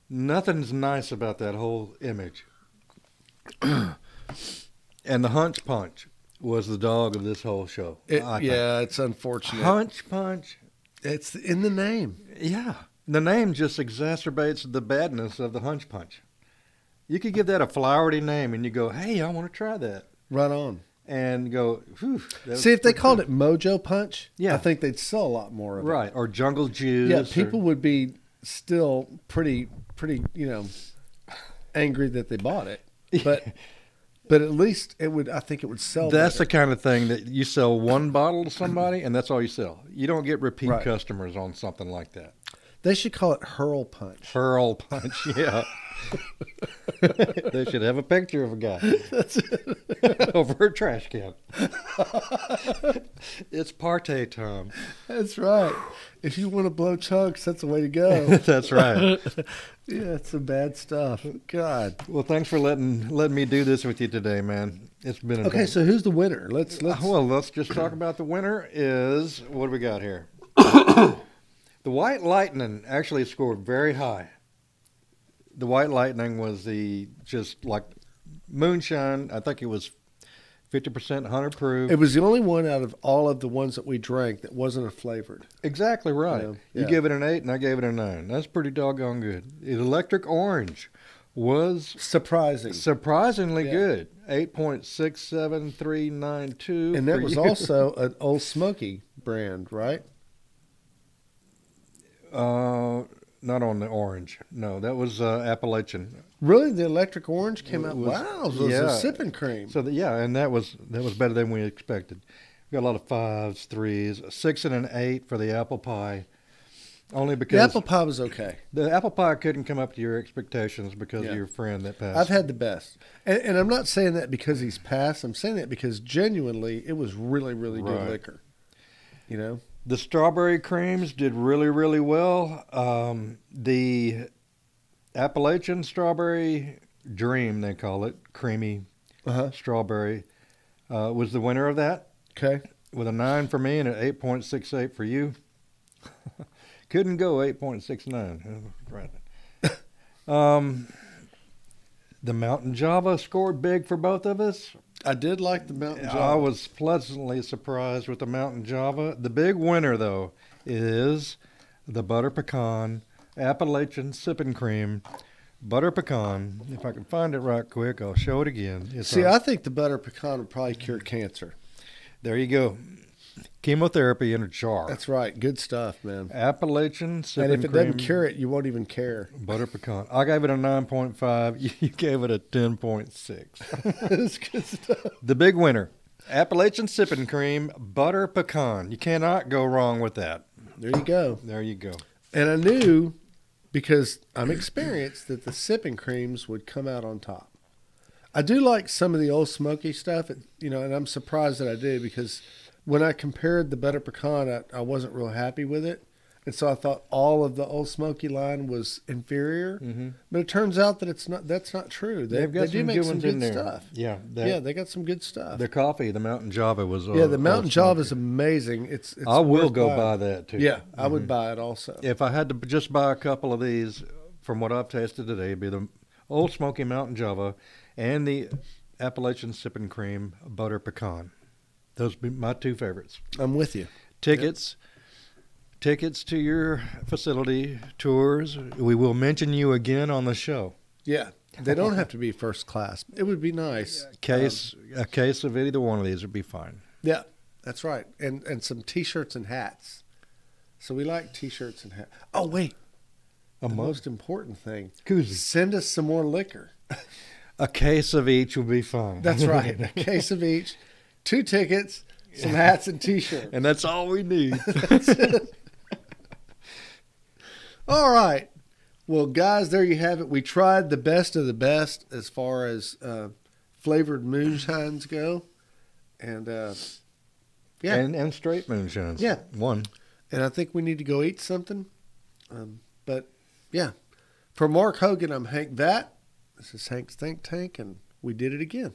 Nothing's nice about that whole image. And the Hunch Punch was the dog of this whole show. It's unfortunate. Hunch Punch. It's in the name. Yeah. The name just exacerbates the badness of the Hunch Punch. You could give that a flowery name and you go, hey, I want to try that. Right on. And go, whew. See, if they called it Mojo Punch, yeah. I think they'd sell a lot more of it. Right. Or Jungle Juice. Yeah, people would be still pretty, angry that they bought it. But at least I think it would sell That's better. the kind of thing that you sell one bottle to somebody and that's all you sell. You don't get repeat Right. customers on something like that. They should call it Hurl Punch. Hurl Punch, yeah. They should have a picture of a guy over a trash can. It's party time. That's right. If you want to blow chunks, that's the way to go. That's right. Yeah, it's some bad stuff. God. Well, thanks for letting me do this with you today, man. It's been Okay, so who's the winner? Let's let's just talk about the winner. Is what do we got here? The White Lightning actually scored very high. The White Lightning was just like Moonshine. I think it was 50% 100 proof. It was the only one out of all of the ones that we drank that wasn't a flavored. Exactly right. Yeah. You gave it an 8 and I gave it a 9. That's pretty doggone good. The Electric Orange was surprisingly Yeah. good. 8.67392. And that for was you. also an Old Smoky brand, right? Not on the orange. No, that was Appalachian. Really? The Electric Orange came out? It was- Wow, it was yeah. a sipping cream. So and that was better than we expected. We got a lot of 5s, 3s, a 6 and an 8 for the apple pie. Only because The apple pie was okay. the apple pie couldn't come up to your expectations because Yeah. of your friend that passed. I've had the best. And I'm not saying that because he's passed. I'm saying that because genuinely it was really, really good Right. liquor. You know? The strawberry creams did really, really well. The Appalachian Strawberry Dream, they call it, creamy Uh-huh. strawberry, was the winner of that Okay. with a 9 for me and an 8.68 for you. Couldn't go 8.69. Right. The Mountain Java scored big for both of us. I did like the Mountain Java. I was pleasantly surprised with the Mountain Java. The big winner, though, is the Butter Pecan Appalachian Sipping Cream. Butter Pecan. If I can find it right quick, I'll show it again. I think the butter pecan would probably cure cancer. There you go. Chemotherapy in a jar. That's right. Good stuff, man. Appalachian Sipping And if it Cream. doesn't cure it, you won't even care. Butter Pecan. I gave it a 9.5. You gave it a 10.6. It's good stuff. The big winner, Appalachian Sipping Cream, Butter Pecan. You cannot go wrong with that. There you go. There you go. And I knew, because I'm experienced, that the sipping creams would come out on top. I do like some of the Old Smoky stuff, and I'm surprised that I do, because when I compared the butter pecan, I wasn't real happy with it. And so I thought all of the Old Smoky line was inferior. Mm-hmm. But it turns out that that's not true. They They've got do some make good some ones good in there. stuff. Yeah, They got some good stuff. the coffee, the Mountain Java was. Yeah, the Mountain Old Java is Smoky. amazing. It's I will worth go buying. buy that too. Yeah, I would buy it also. If I had to just buy a couple of these, from what I've tasted today, it'd be the Old Smoky Mountain Java and the Appalachian Sipping Cream Butter Pecan. Those would be my two favorites. I'm with you. Tickets to your facility tours. We will mention you again on the show. Yeah, they don't have to be first class. It would be nice. A case of either one of these would be fine. Yeah, that's right. And some T-shirts and hats. So we like T-shirts and hats. Oh, wait. A The mug. most important thing. Koozie. Send us some more liquor. A case of each will be fine. That's right. A case of each. 2 tickets, some hats and T-shirts. And that's all we need. All right. Well, guys, there you have it. We tried the best of the best as far as flavored moonshines go. And, yeah. And straight moonshines. Yeah. One. And I think we need to go eat something. But, yeah. For Mark Hogan, I'm Hank Vatt. This is Hank's Think Tank, and we did it again.